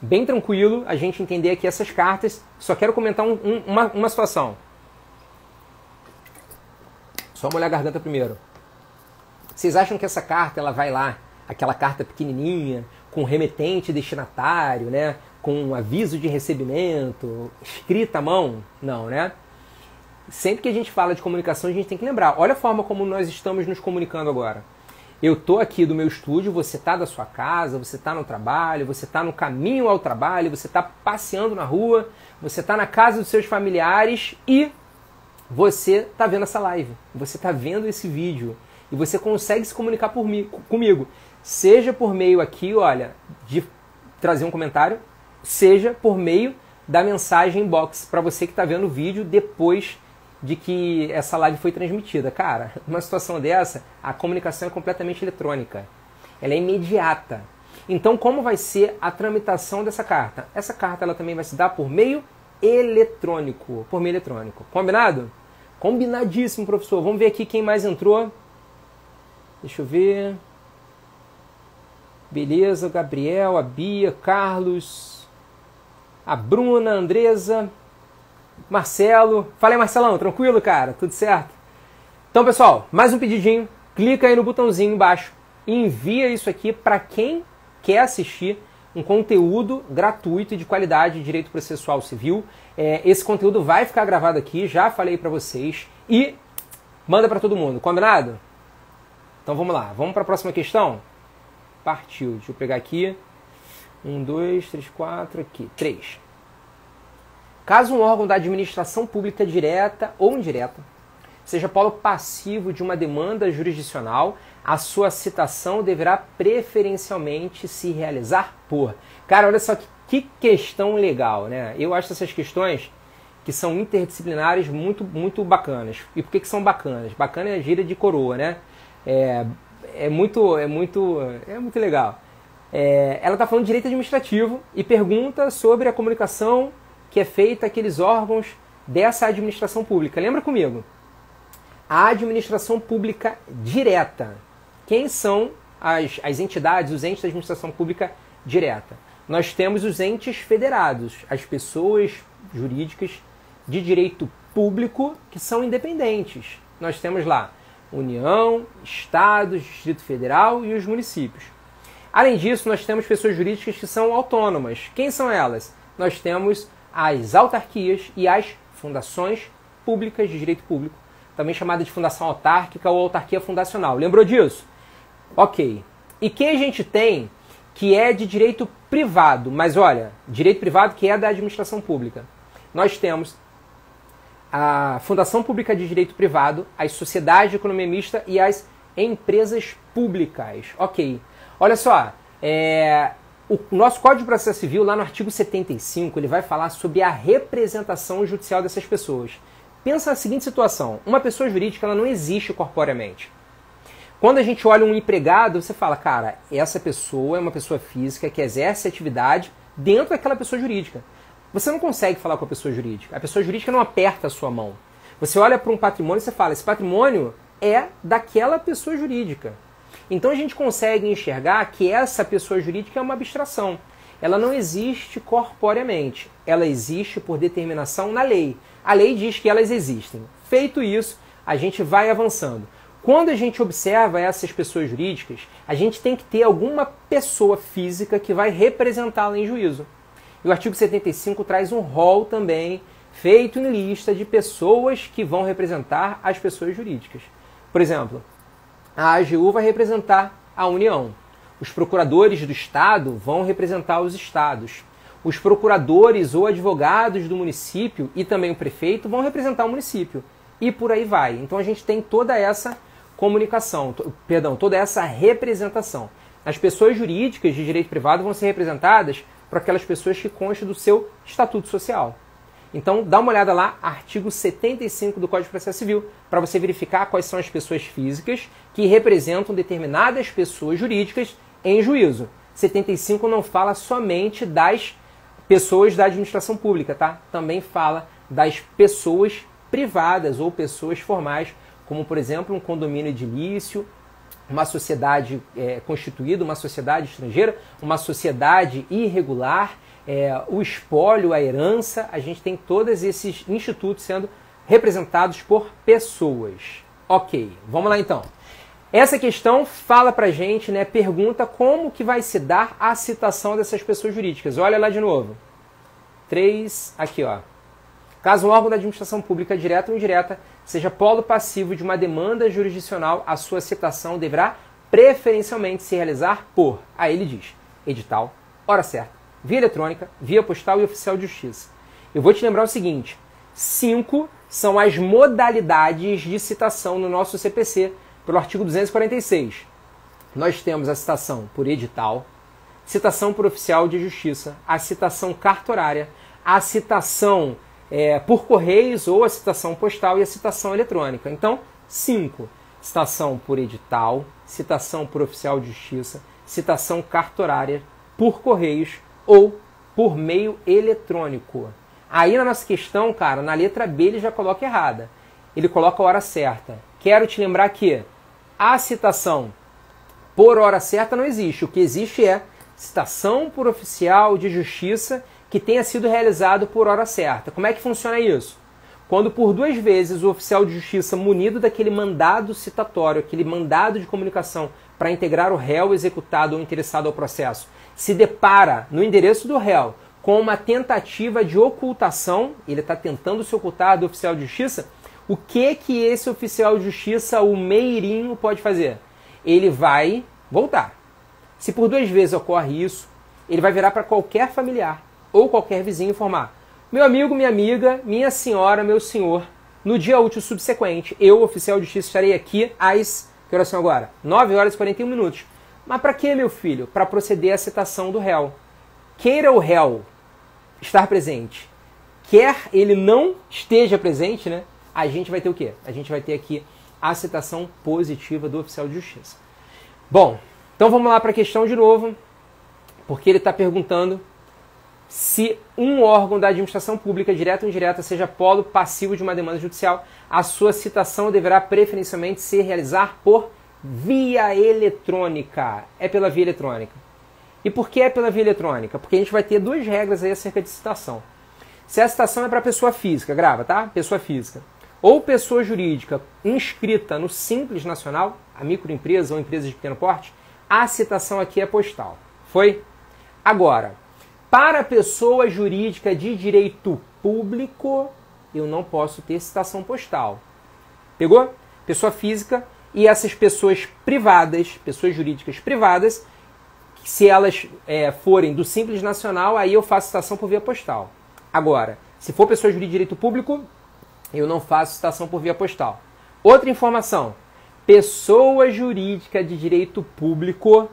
Bem tranquilo a gente entender aqui essas cartas. Só quero comentar uma situação. Só molhar a garganta primeiro. Vocês acham que essa carta, ela vai lá, aquela carta pequenininha, com remetente destinatário, né? Com um aviso de recebimento, escrita à mão? Não, né? Sempre que a gente fala de comunicação, a gente tem que lembrar. Olha a forma como nós estamos nos comunicando agora. Eu estou aqui do meu estúdio, você está da sua casa, você está no trabalho, você está no caminho ao trabalho, você está passeando na rua, você está na casa dos seus familiares e você está vendo essa live, você está vendo esse vídeo. E você consegue se comunicar comigo, seja por meio aqui, olha, trazer um comentário, seja por meio da mensagem inbox, para você que está vendo o vídeo depois de que essa live foi transmitida. Cara, numa situação dessa, a comunicação é completamente eletrônica. Ela é imediata. Então, como vai ser a tramitação dessa carta? Essa carta ela também vai se dar por meio eletrônico. Por meio eletrônico. Combinado? Combinadíssimo, professor. Vamos ver aqui quem mais entrou. Deixa eu ver. Beleza, o Gabriel, a Bia, Carlos, a Bruna, a Andresa, Marcelo. Fala aí, Marcelão, tranquilo, cara? Tudo certo? Então, pessoal, mais um pedidinho. Clica aí no botãozinho embaixo e envia isso aqui para quem quer assistir um conteúdo gratuito e de qualidade de direito processual civil. Esse conteúdo vai ficar gravado aqui, já falei para vocês. E manda para todo mundo, combinado? Então vamos lá, vamos para a próxima questão? Partiu, deixa eu pegar aqui. 1, 2, 3, 4, aqui, 3. Caso um órgão da administração pública direta ou indireta seja polo passivo de uma demanda jurisdicional, a sua citação deverá preferencialmente se realizar por... Cara, olha só que questão legal, né? Eu acho essas questões que são interdisciplinares muito bacanas. E por que são bacanas? Bacana é a gíria de coroa, né? É muito legal. Ela está falando de direito administrativo e pergunta sobre a comunicação que é feita àqueles órgãos dessa administração pública. Lembra comigo? A administração pública direta. Quem são as entidades, os entes da administração pública direta? Nós temos os entes federados, as pessoas jurídicas de direito público que são independentes. Nós temos lá União, Estados, Distrito Federal e os municípios. Além disso, nós temos pessoas jurídicas que são autônomas. Quem são elas? Nós temos as autarquias e as fundações públicas de direito público, também chamada de fundação autárquica ou autarquia fundacional. Lembrou disso? Ok. E quem a gente tem que é de direito privado, mas olha, direito privado que é da administração pública. Nós temos a Fundação Pública de Direito Privado, as sociedades de economia mista e as empresas públicas. Ok. Olha só, o nosso Código de Processo Civil, lá no artigo 75, ele vai falar sobre a representação judicial dessas pessoas. Pensa na seguinte situação, uma pessoa jurídica ela não existe corporeamente. Quando a gente olha um empregado, você fala, cara, essa pessoa é uma pessoa física que exerce atividade dentro daquela pessoa jurídica. Você não consegue falar com a pessoa jurídica. A pessoa jurídica não aperta a sua mão. Você olha para um patrimônio e você fala, esse patrimônio é daquela pessoa jurídica. Então a gente consegue enxergar que essa pessoa jurídica é uma abstração. Ela não existe corporeamente. Ela existe por determinação na lei. A lei diz que elas existem. Feito isso, a gente vai avançando. Quando a gente observa essas pessoas jurídicas, a gente tem que ter alguma pessoa física que vai representá-la em juízo. E o artigo 75 traz um rol também feito em lista de pessoas que vão representar as pessoas jurídicas. Por exemplo, a AGU vai representar a União. Os procuradores do Estado vão representar os estados. Os procuradores ou advogados do município e também o prefeito vão representar o município. E por aí vai. Então a gente tem toda essa comunicação, toda essa representação. As pessoas jurídicas de direito privado vão ser representadas por aquelas pessoas que constam do seu estatuto social. Então dá uma olhada lá, artigo 75 do Código de Processo Civil, para você verificar quais são as pessoas físicas que representam determinadas pessoas jurídicas em juízo. 75 não fala somente das pessoas da administração pública, tá? Também fala das pessoas privadas ou pessoas formais, como, por exemplo, um condomínio edilício, uma sociedade constituída, uma sociedade estrangeira, uma sociedade irregular, o espólio, a herança. A gente tem todos esses institutos sendo representados por pessoas. Ok, vamos lá então. Essa questão fala pra gente, né, pergunta como que vai se dar a citação dessas pessoas jurídicas. Olha lá de novo. 3, aqui ó. Caso um órgão da administração pública direta ou indireta seja polo passivo de uma demanda jurisdicional, a sua citação deverá preferencialmente se realizar por, aí ele diz, edital, hora certa, via eletrônica, via postal e oficial de justiça. Eu vou te lembrar o seguinte, 5 são as modalidades de citação no nosso CPC, pelo artigo 246. Nós temos a citação por edital, citação por oficial de justiça, a citação cartorária, a citação por correios ou a citação postal e a citação eletrônica. Então, 5. Citação por edital, citação por oficial de justiça, citação cartorária, por correios ou por meio eletrônico. Aí na nossa questão, cara, na letra B ele já coloca errada. Ele coloca a hora certa. Quero te lembrar que a citação por hora certa não existe. O que existe é citação por oficial de justiça que tenha sido realizado por hora certa. Como é que funciona isso? Quando por 2 vezes o oficial de justiça, munido daquele mandado citatório, aquele mandado de comunicação para integrar o réu executado ou interessado ao processo, se depara no endereço do réu com uma tentativa de ocultação, ele está tentando se ocultar do oficial de justiça, o que esse oficial de justiça, o meirinho, pode fazer? Ele vai voltar. Se por 2 vezes ocorre isso, ele vai virar para qualquer familiar ou qualquer vizinho informar: meu amigo, minha amiga, minha senhora, meu senhor, no dia útil subsequente, eu, oficial de justiça, estarei aqui às, que horas são agora? 9 horas e 41 minutos. Mas para que, meu filho? Para proceder à citação do réu. Queira o réu estar presente, quer ele não esteja presente, né? A gente vai ter o quê? A gente vai ter aqui a citação positiva do oficial de justiça. Bom, então vamos lá para a questão de novo, porque ele está perguntando se um órgão da administração pública, direta ou indireta, seja polo passivo de uma demanda judicial, a sua citação deverá preferencialmente se realizar por via eletrônica. É pela via eletrônica. E por que é pela via eletrônica? Porque a gente vai ter 2 regras aí acerca de citação. Se a citação é para pessoa física, grava, tá? Pessoa física. Ou pessoa jurídica inscrita no Simples Nacional, a microempresa ou empresa de pequeno porte, a citação aqui é postal. Foi? Agora, para pessoa jurídica de direito público, eu não posso ter citação postal. Pegou? Pessoa física e essas pessoas privadas, pessoas jurídicas privadas, se elas forem do Simples Nacional, aí eu faço citação por via postal. Agora, se for pessoa jurídica de direito público, eu não faço citação por via postal. Outra informação: pessoa jurídica de direito público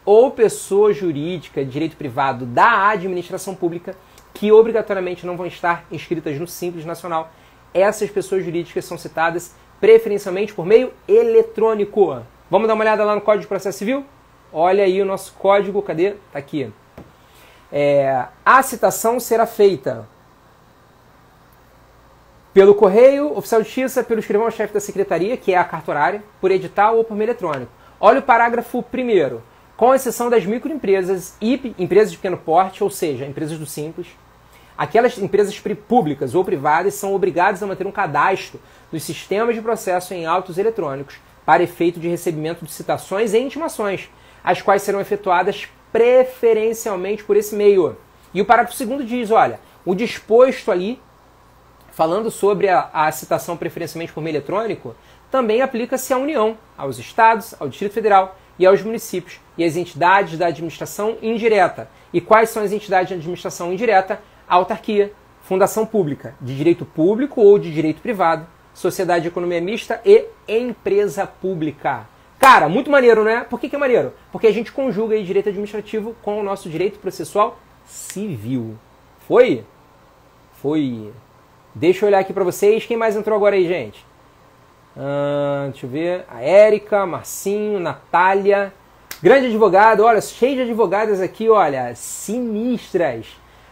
ou pessoa jurídica de direito privado da administração pública que obrigatoriamente não vão estar inscritas no Simples Nacional, essas pessoas jurídicas são citadas preferencialmente por meio eletrônico. Vamos dar uma olhada lá no Código de Processo Civil? Olha aí o nosso código, cadê? Tá aqui. A citação será feita pelo correio, oficial de justiça, pelo escrivão-chefe da secretaria, que é a cartorária, por edital ou por meio eletrônico. Olha o parágrafo 1º. Com exceção das microempresas e empresas de pequeno porte, ou seja, empresas do Simples, aquelas empresas públicas ou privadas são obrigadas a manter um cadastro nos sistemas de processo em autos eletrônicos para efeito de recebimento de citações e intimações, as quais serão efetuadas preferencialmente por esse meio. E o parágrafo 2º diz, olha, o disposto ali, falando sobre a citação preferencialmente por meio eletrônico, também aplica-se à União, aos Estados, ao Distrito Federal e aos municípios e às entidades da administração indireta. E quais são as entidades de administração indireta? A autarquia, fundação pública, de direito público ou de direito privado, sociedade de economia mista e empresa pública. Cara, muito maneiro, né? Por que é maneiro? Porque a gente conjuga aí direito administrativo com o nosso direito processual civil. Foi? Foi. Deixa eu olhar aqui pra vocês. Quem mais entrou agora aí, gente? Deixa eu ver. A Érica, Marcinho, Natália. Grande advogado. Olha, cheio de advogadas aqui, olha. Sinistras.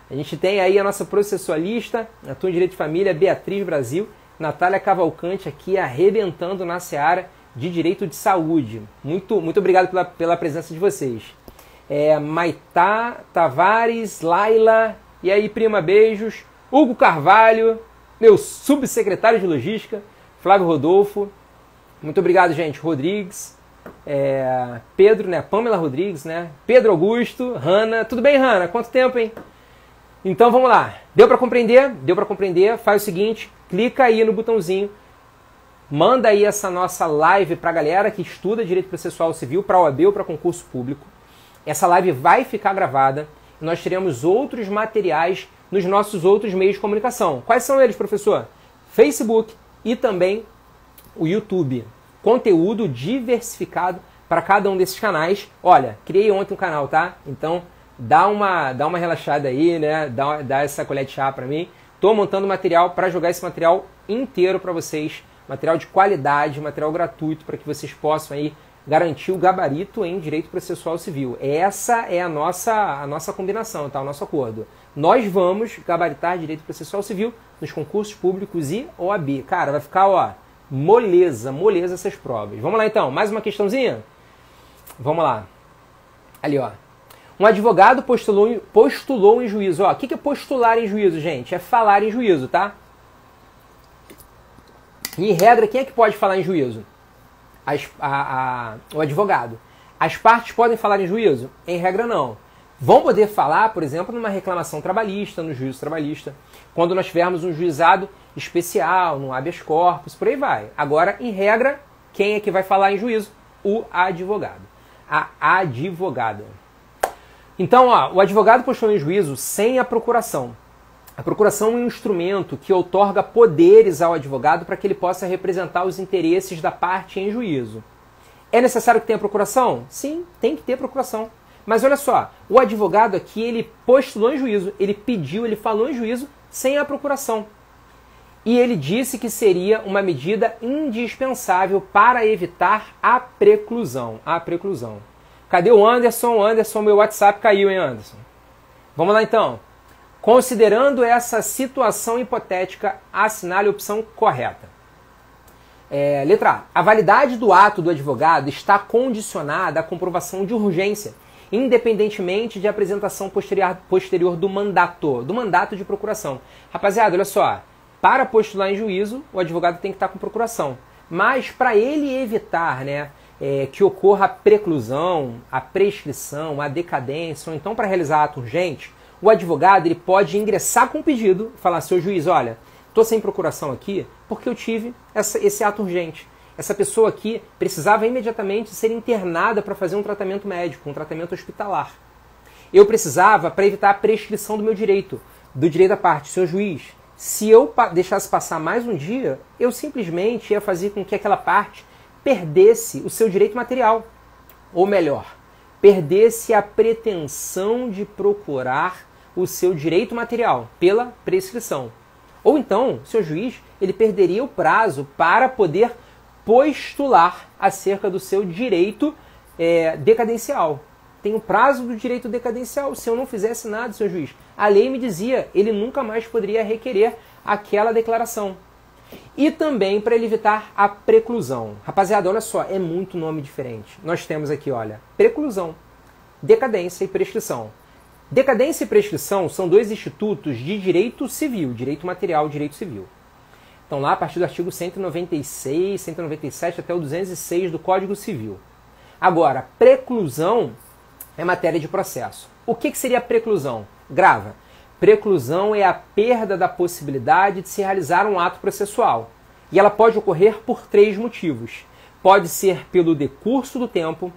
A gente tem aí a nossa processualista, atua em Direito de Família, Beatriz Brasil. Natália Cavalcante aqui arrebentando na seara de Direito de Saúde. Muito obrigado pela presença de vocês. Maitá Tavares, Laila. E aí, prima, beijos. Hugo Carvalho, meu subsecretário de Logística. Flávio Rodolfo, muito obrigado, gente. Rodrigues, Pedro, né? Pamela Rodrigues, né? Pedro Augusto, Hanna. Tudo bem, Hanna? Quanto tempo, hein? Então vamos lá. Deu para compreender? Deu para compreender? Faz o seguinte, clica aí no botãozinho, manda aí essa nossa live para a galera que estuda Direito Processual Civil, para OAB ou para concurso público. Essa live vai ficar gravada e nós teremos outros materiais nos nossos outros meios de comunicação. Quais são eles, professor? Facebook, e também o YouTube. Conteúdo diversificado para cada um desses canais. Olha, criei ontem um canal, tá? Então dá uma relaxada aí, né? Dá essa colher de chá para mim. Tô montando material para jogar esse material inteiro para vocês, material de qualidade, material gratuito para que vocês possam aí garantir o gabarito em direito processual civil. Essa é a nossa combinação, tá? O nosso acordo. Nós vamos gabaritar direito processual civil nos concursos públicos e OAB. Cara, vai ficar, ó, moleza essas provas. Vamos lá então, mais uma questãozinha? Vamos lá. Ali, ó. Um advogado postulou em juízo. Ó, o que é postular em juízo, gente? É falar em juízo, tá? E, em regra, quem é que pode falar em juízo? O advogado. As partes podem falar em juízo? Em regra, não. Vão poder falar, por exemplo, numa reclamação trabalhista, no juízo trabalhista, quando nós tivermos um juizado especial, num habeas corpus, por aí vai. Agora, em regra, quem é que vai falar em juízo? O advogado. A advogada. Então, ó, o advogado postulou em juízo sem a procuração. A procuração é um instrumento que outorga poderes ao advogado para que ele possa representar os interesses da parte em juízo. É necessário que tenha procuração? Sim, tem que ter procuração. Mas olha só, o advogado aqui, ele postulou em juízo, ele pediu, ele falou em juízo sem a procuração. E ele disse que seria uma medida indispensável para evitar a preclusão. A preclusão. Cadê o Anderson? Anderson, meu WhatsApp caiu, hein, Anderson? Vamos lá então. Considerando essa situação hipotética, assinale a opção correta. Letra A. A validade do ato do advogado está condicionada à comprovação de urgência, independentemente de apresentação posterior do mandato de procuração. Rapaziada, olha só. Para postular em juízo, o advogado tem que estar com procuração. Mas para ele evitar, né, que ocorra a preclusão, a prescrição, a decadência, ou então para realizar ato urgente, o advogado ele pode ingressar com um pedido, falar, seu juiz, olha, estou sem procuração aqui porque eu tive esse ato urgente. Essa pessoa aqui precisava imediatamente ser internada para fazer um tratamento médico, um tratamento hospitalar. Eu precisava para evitar a prescrição do meu direito, do direito à parte. Seu juiz, se eu deixasse passar mais um dia, eu simplesmente ia fazer com que aquela parte perdesse o seu direito material. Ou melhor, perdesse a pretensão de procurar o seu direito material pela prescrição. Ou então, seu juiz, ele perderia o prazo para poder postular acerca do seu direito decadencial. Tem o prazo do direito decadencial. Se eu não fizesse nada, seu juiz, a lei me dizia, ele nunca mais poderia requerer aquela declaração. E também para ele evitar a preclusão. Rapaziada, olha só, é muito nome diferente. Nós temos aqui, olha, preclusão, decadência e prescrição. Decadência e prescrição são dois institutos de direito civil, direito material e direito civil. Então lá a partir do artigo 196, 197 até o 206 do Código Civil. Agora, preclusão é matéria de processo. O que seria preclusão? Grava. Preclusão é a perda da possibilidade de se realizar um ato processual. E ela pode ocorrer por três motivos. Pode ser pelo decurso do tempo,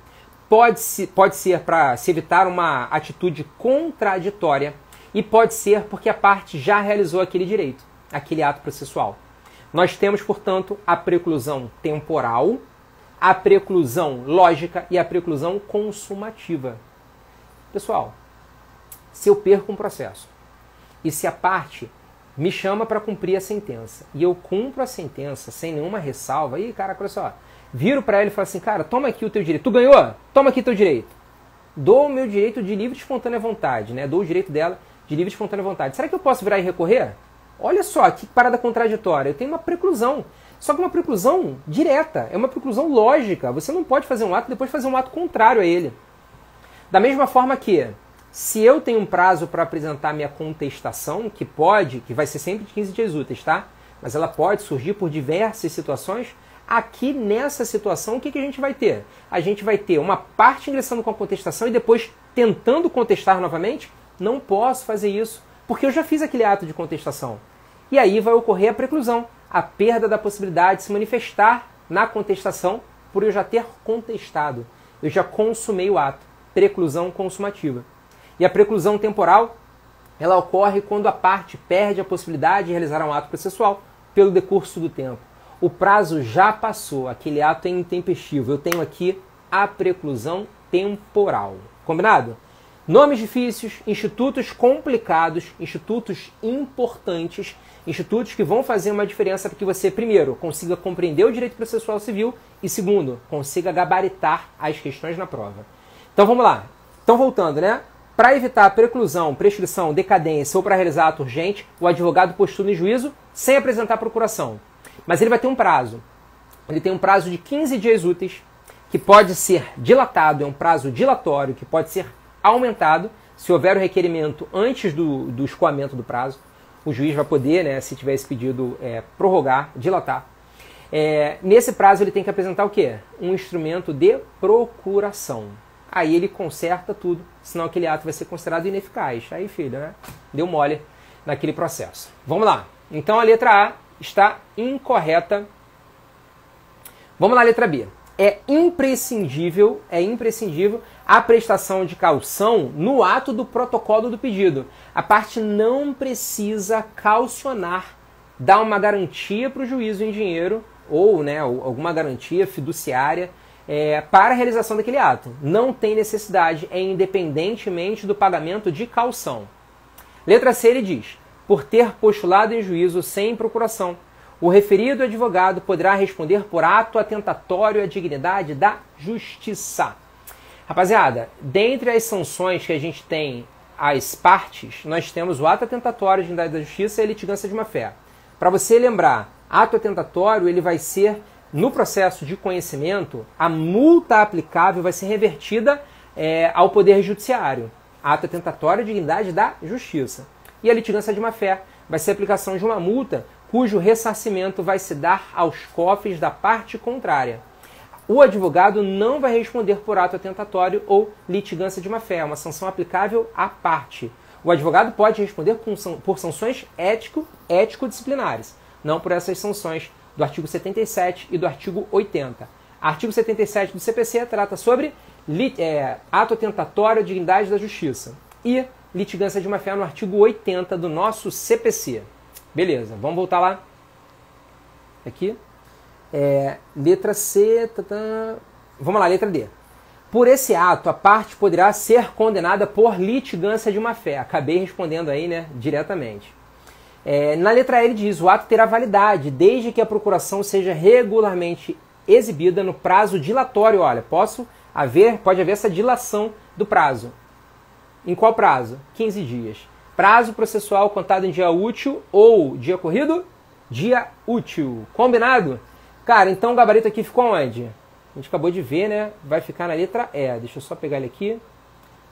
pode ser para se evitar uma atitude contraditória e pode ser porque a parte já realizou aquele direito, aquele ato processual. Nós temos, portanto, a preclusão temporal, a preclusão lógica e a preclusão consumativa. Pessoal, se eu perco um processo e se a parte me chama para cumprir a sentença e eu cumpro a sentença sem nenhuma ressalva, aí, cara, olha só, viro para ele e falo assim, cara, toma aqui o teu direito. Tu ganhou? Toma aqui o teu direito. Dou o meu direito de livre e espontânea vontade, né? Dou o direito dela de livre e espontânea vontade. Será que eu posso virar e recorrer? Olha só, que parada contraditória. Eu tenho uma preclusão. Só que uma preclusão direta. É uma preclusão lógica. Você não pode fazer um ato e depois fazer um ato contrário a ele. Da mesma forma que, se eu tenho um prazo para apresentar minha contestação, que vai ser sempre de 15 dias úteis, tá? Mas ela pode surgir por diversas situações. Aqui nessa situação, o que a gente vai ter? A gente vai ter uma parte ingressando com a contestação e depois tentando contestar novamente? Não posso fazer isso, porque eu já fiz aquele ato de contestação. E aí vai ocorrer a preclusão, a perda da possibilidade de se manifestar na contestação por eu já ter contestado. Eu já consumei o ato. Preclusão consumativa. E a preclusão temporal, ela ocorre quando a parte perde a possibilidade de realizar um ato processual pelo decurso do tempo. O prazo já passou, aquele ato é intempestivo. Eu tenho aqui a preclusão temporal. Combinado? Nomes difíceis, institutos complicados, institutos importantes, institutos que vão fazer uma diferença para que você, primeiro, consiga compreender o direito processual civil e, segundo, consiga gabaritar as questões na prova. Então vamos lá. Então voltando, né? Para evitar preclusão, prescrição, decadência ou para realizar ato urgente, o advogado postula em juízo sem apresentar procuração. Mas ele vai ter um prazo. Ele tem um prazo de 15 dias úteis, que pode ser dilatado, é um prazo dilatório, que pode ser aumentado, se houver o requerimento antes do escoamento do prazo. O juiz vai poder, né, se tiver esse pedido, prorrogar, dilatar. Nesse prazo ele tem que apresentar o quê? Um instrumento de procuração. Aí ele conserta tudo, senão aquele ato vai ser considerado ineficaz. Aí, filho, né, deu mole naquele processo. Vamos lá. Então a letra A está incorreta. Vamos lá, letra B. É imprescindível a prestação de caução no ato do protocolo do pedido. A parte não precisa caucionar, dar uma garantia para o juízo em dinheiro ou, né, alguma garantia fiduciária para a realização daquele ato. Não tem necessidade, independentemente do pagamento de caução. Letra C, ele diz: por ter postulado em juízo sem procuração, o referido advogado poderá responder por ato atentatório à dignidade da justiça. Rapaziada, dentre as sanções que a gente tem às partes, nós temos o ato atentatório à dignidade da justiça e a litigância de má-fé. Para você lembrar, ato atentatório ele vai ser, no processo de conhecimento, a multa aplicável vai ser revertida ao Poder Judiciário. Ato atentatório à dignidade da justiça. E a litigância de má-fé vai ser a aplicação de uma multa cujo ressarcimento vai se dar aos cofres da parte contrária. O advogado não vai responder por ato atentatório ou litigância de má-fé, é uma sanção aplicável à parte. O advogado pode responder por sanções ético-disciplinares, não por essas sanções do artigo 77 e do artigo 80. Artigo 77 do CPC trata sobre ato atentatório à dignidade da justiça e litigância de má-fé no artigo 80 do nosso CPC. Beleza, vamos voltar lá. Aqui. Letra C. Vamos lá, letra D. Por esse ato, a parte poderá ser condenada por litigância de má-fé. Acabei respondendo aí, né, diretamente. Na letra L diz: o ato terá validade desde que a procuração seja regularmente exibida no prazo dilatório. Olha, pode haver essa dilação do prazo. Em qual prazo? 15 dias. Prazo processual contado em dia útil ou dia corrido? Dia útil. Combinado? Cara, então o gabarito aqui ficou onde? A gente acabou de ver, né? Vai ficar na letra E. Deixa eu só pegar ele aqui.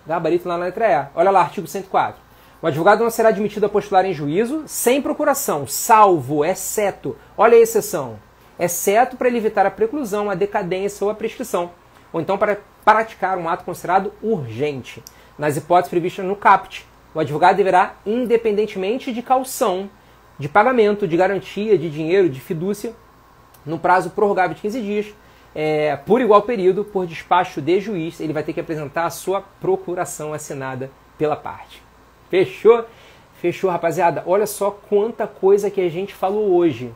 Gabarito lá na letra E. Olha lá, artigo 104. O advogado não será admitido a postular em juízo sem procuração, salvo, exceto, olha a exceção, exceto para ele evitar a preclusão, a decadência ou a prescrição, ou então para praticar um ato considerado urgente. Nas hipóteses previstas no caput, o advogado deverá, independentemente de caução, de pagamento, de garantia, de dinheiro, de fidúcia, no prazo prorrogável de 15 dias, por igual período, por despacho de juiz, ele vai ter que apresentar a sua procuração assinada pela parte. Fechou? Fechou, rapaziada. Olha só quanta coisa que a gente falou hoje.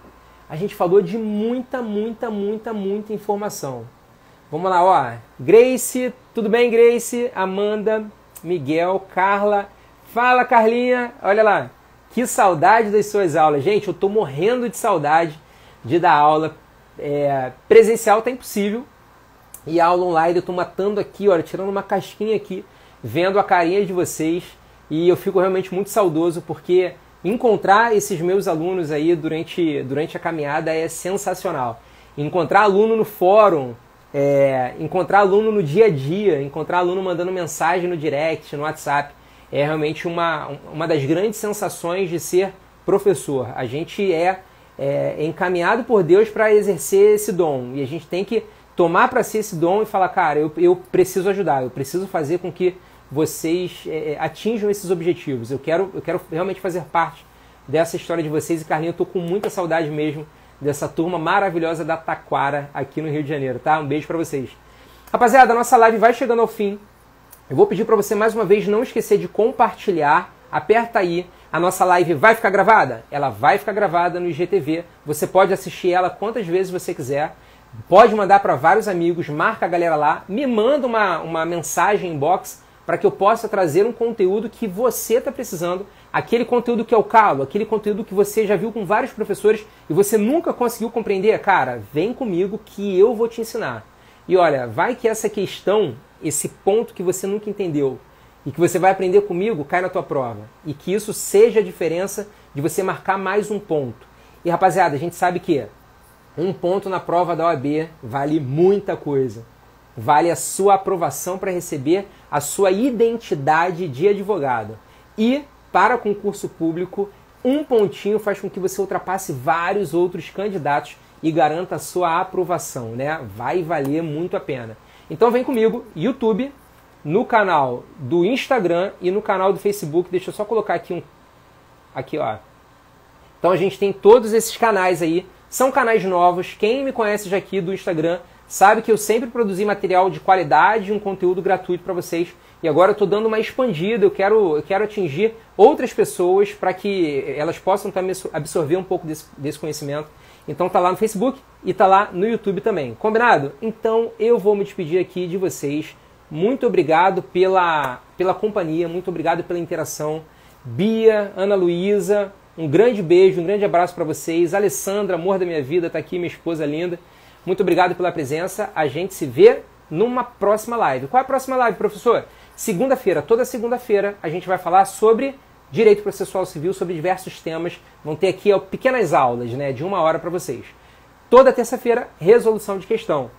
A gente falou de muita informação. Vamos lá, ó. Grace, tudo bem, Grace? Amanda, Miguel, Carla. Fala, Carlinha. Olha lá. Que saudade das suas aulas. Gente, eu tô morrendo de saudade de dar aula. Presencial tá impossível. E aula online eu tô matando aqui, olha, tirando uma casquinha aqui, vendo a carinha de vocês. E eu fico realmente muito saudoso porque encontrar esses meus alunos aí durante a caminhada é sensacional. Encontrar aluno no fórum, encontrar aluno no dia a dia, encontrar aluno mandando mensagem no direct, no WhatsApp, é realmente uma das grandes sensações de ser professor. A gente é encaminhado por Deus para exercer esse dom e a gente tem que tomar para si esse dom e falar, cara, eu preciso ajudar, eu preciso fazer com que vocês atinjam esses objetivos. Eu quero realmente fazer parte dessa história de vocês. E Carlinhos, eu tô com muita saudade mesmo dessa turma maravilhosa da Taquara aqui no Rio de Janeiro, tá? Um beijo pra vocês. Rapaziada, a nossa live vai chegando ao fim. Eu vou pedir pra você mais uma vez não esquecer de compartilhar. Aperta aí. A nossa live vai ficar gravada? Ela vai ficar gravada no IGTV. Você pode assistir ela quantas vezes você quiser. Pode mandar para vários amigos, marca a galera lá, me manda uma mensagem inbox para que eu possa trazer um conteúdo que você está precisando, aquele conteúdo que é o calo, aquele conteúdo que você já viu com vários professores e você nunca conseguiu compreender. Cara, vem comigo que eu vou te ensinar. E olha, vai que essa questão, esse ponto que você nunca entendeu e que você vai aprender comigo, cai na tua prova. E que isso seja a diferença de você marcar mais um ponto. E rapaziada, a gente sabe que um ponto na prova da OAB vale muita coisa. Vale a sua aprovação para receber a sua identidade de advogado. E, para concurso público, um pontinho faz com que você ultrapasse vários outros candidatos e garanta a sua aprovação, né? Vai valer muito a pena. Então vem comigo, YouTube, no canal do Instagram e no canal do Facebook. Deixa eu só colocar aqui Aqui, ó. Então a gente tem todos esses canais aí. São canais novos. Quem me conhece já aqui do Instagram sabe que eu sempre produzi material de qualidade e um conteúdo gratuito para vocês. E agora eu estou dando uma expandida, eu quero atingir outras pessoas para que elas possam também absorver um pouco desse conhecimento. Então tá lá no Facebook e tá lá no YouTube também. Combinado? Então eu vou me despedir aqui de vocês. Muito obrigado pela companhia, muito obrigado pela interação. Bia, Ana Luísa, um grande beijo, um grande abraço para vocês. Alessandra, amor da minha vida, tá aqui, minha esposa linda. Muito obrigado pela presença. A gente se vê numa próxima live. Qual é a próxima live, professor? Segunda-feira, toda segunda-feira, a gente vai falar sobre direito processual civil, sobre diversos temas. Vão ter aqui pequenas aulas, né, de 1 hora para vocês. Toda terça-feira, resolução de questão.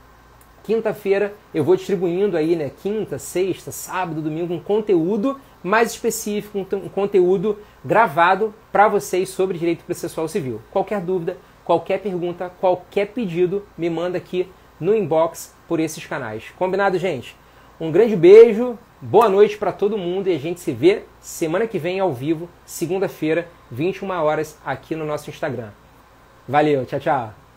Quinta-feira, eu vou distribuindo aí, né, quinta, sexta, sábado, domingo, um conteúdo mais específico, um conteúdo gravado para vocês sobre direito processual civil. Qualquer dúvida, qualquer pergunta, qualquer pedido, me manda aqui no inbox por esses canais. Combinado, gente? Um grande beijo, boa noite para todo mundo e a gente se vê semana que vem ao vivo, segunda-feira, 21 horas, aqui no nosso Instagram. Valeu, tchau, tchau.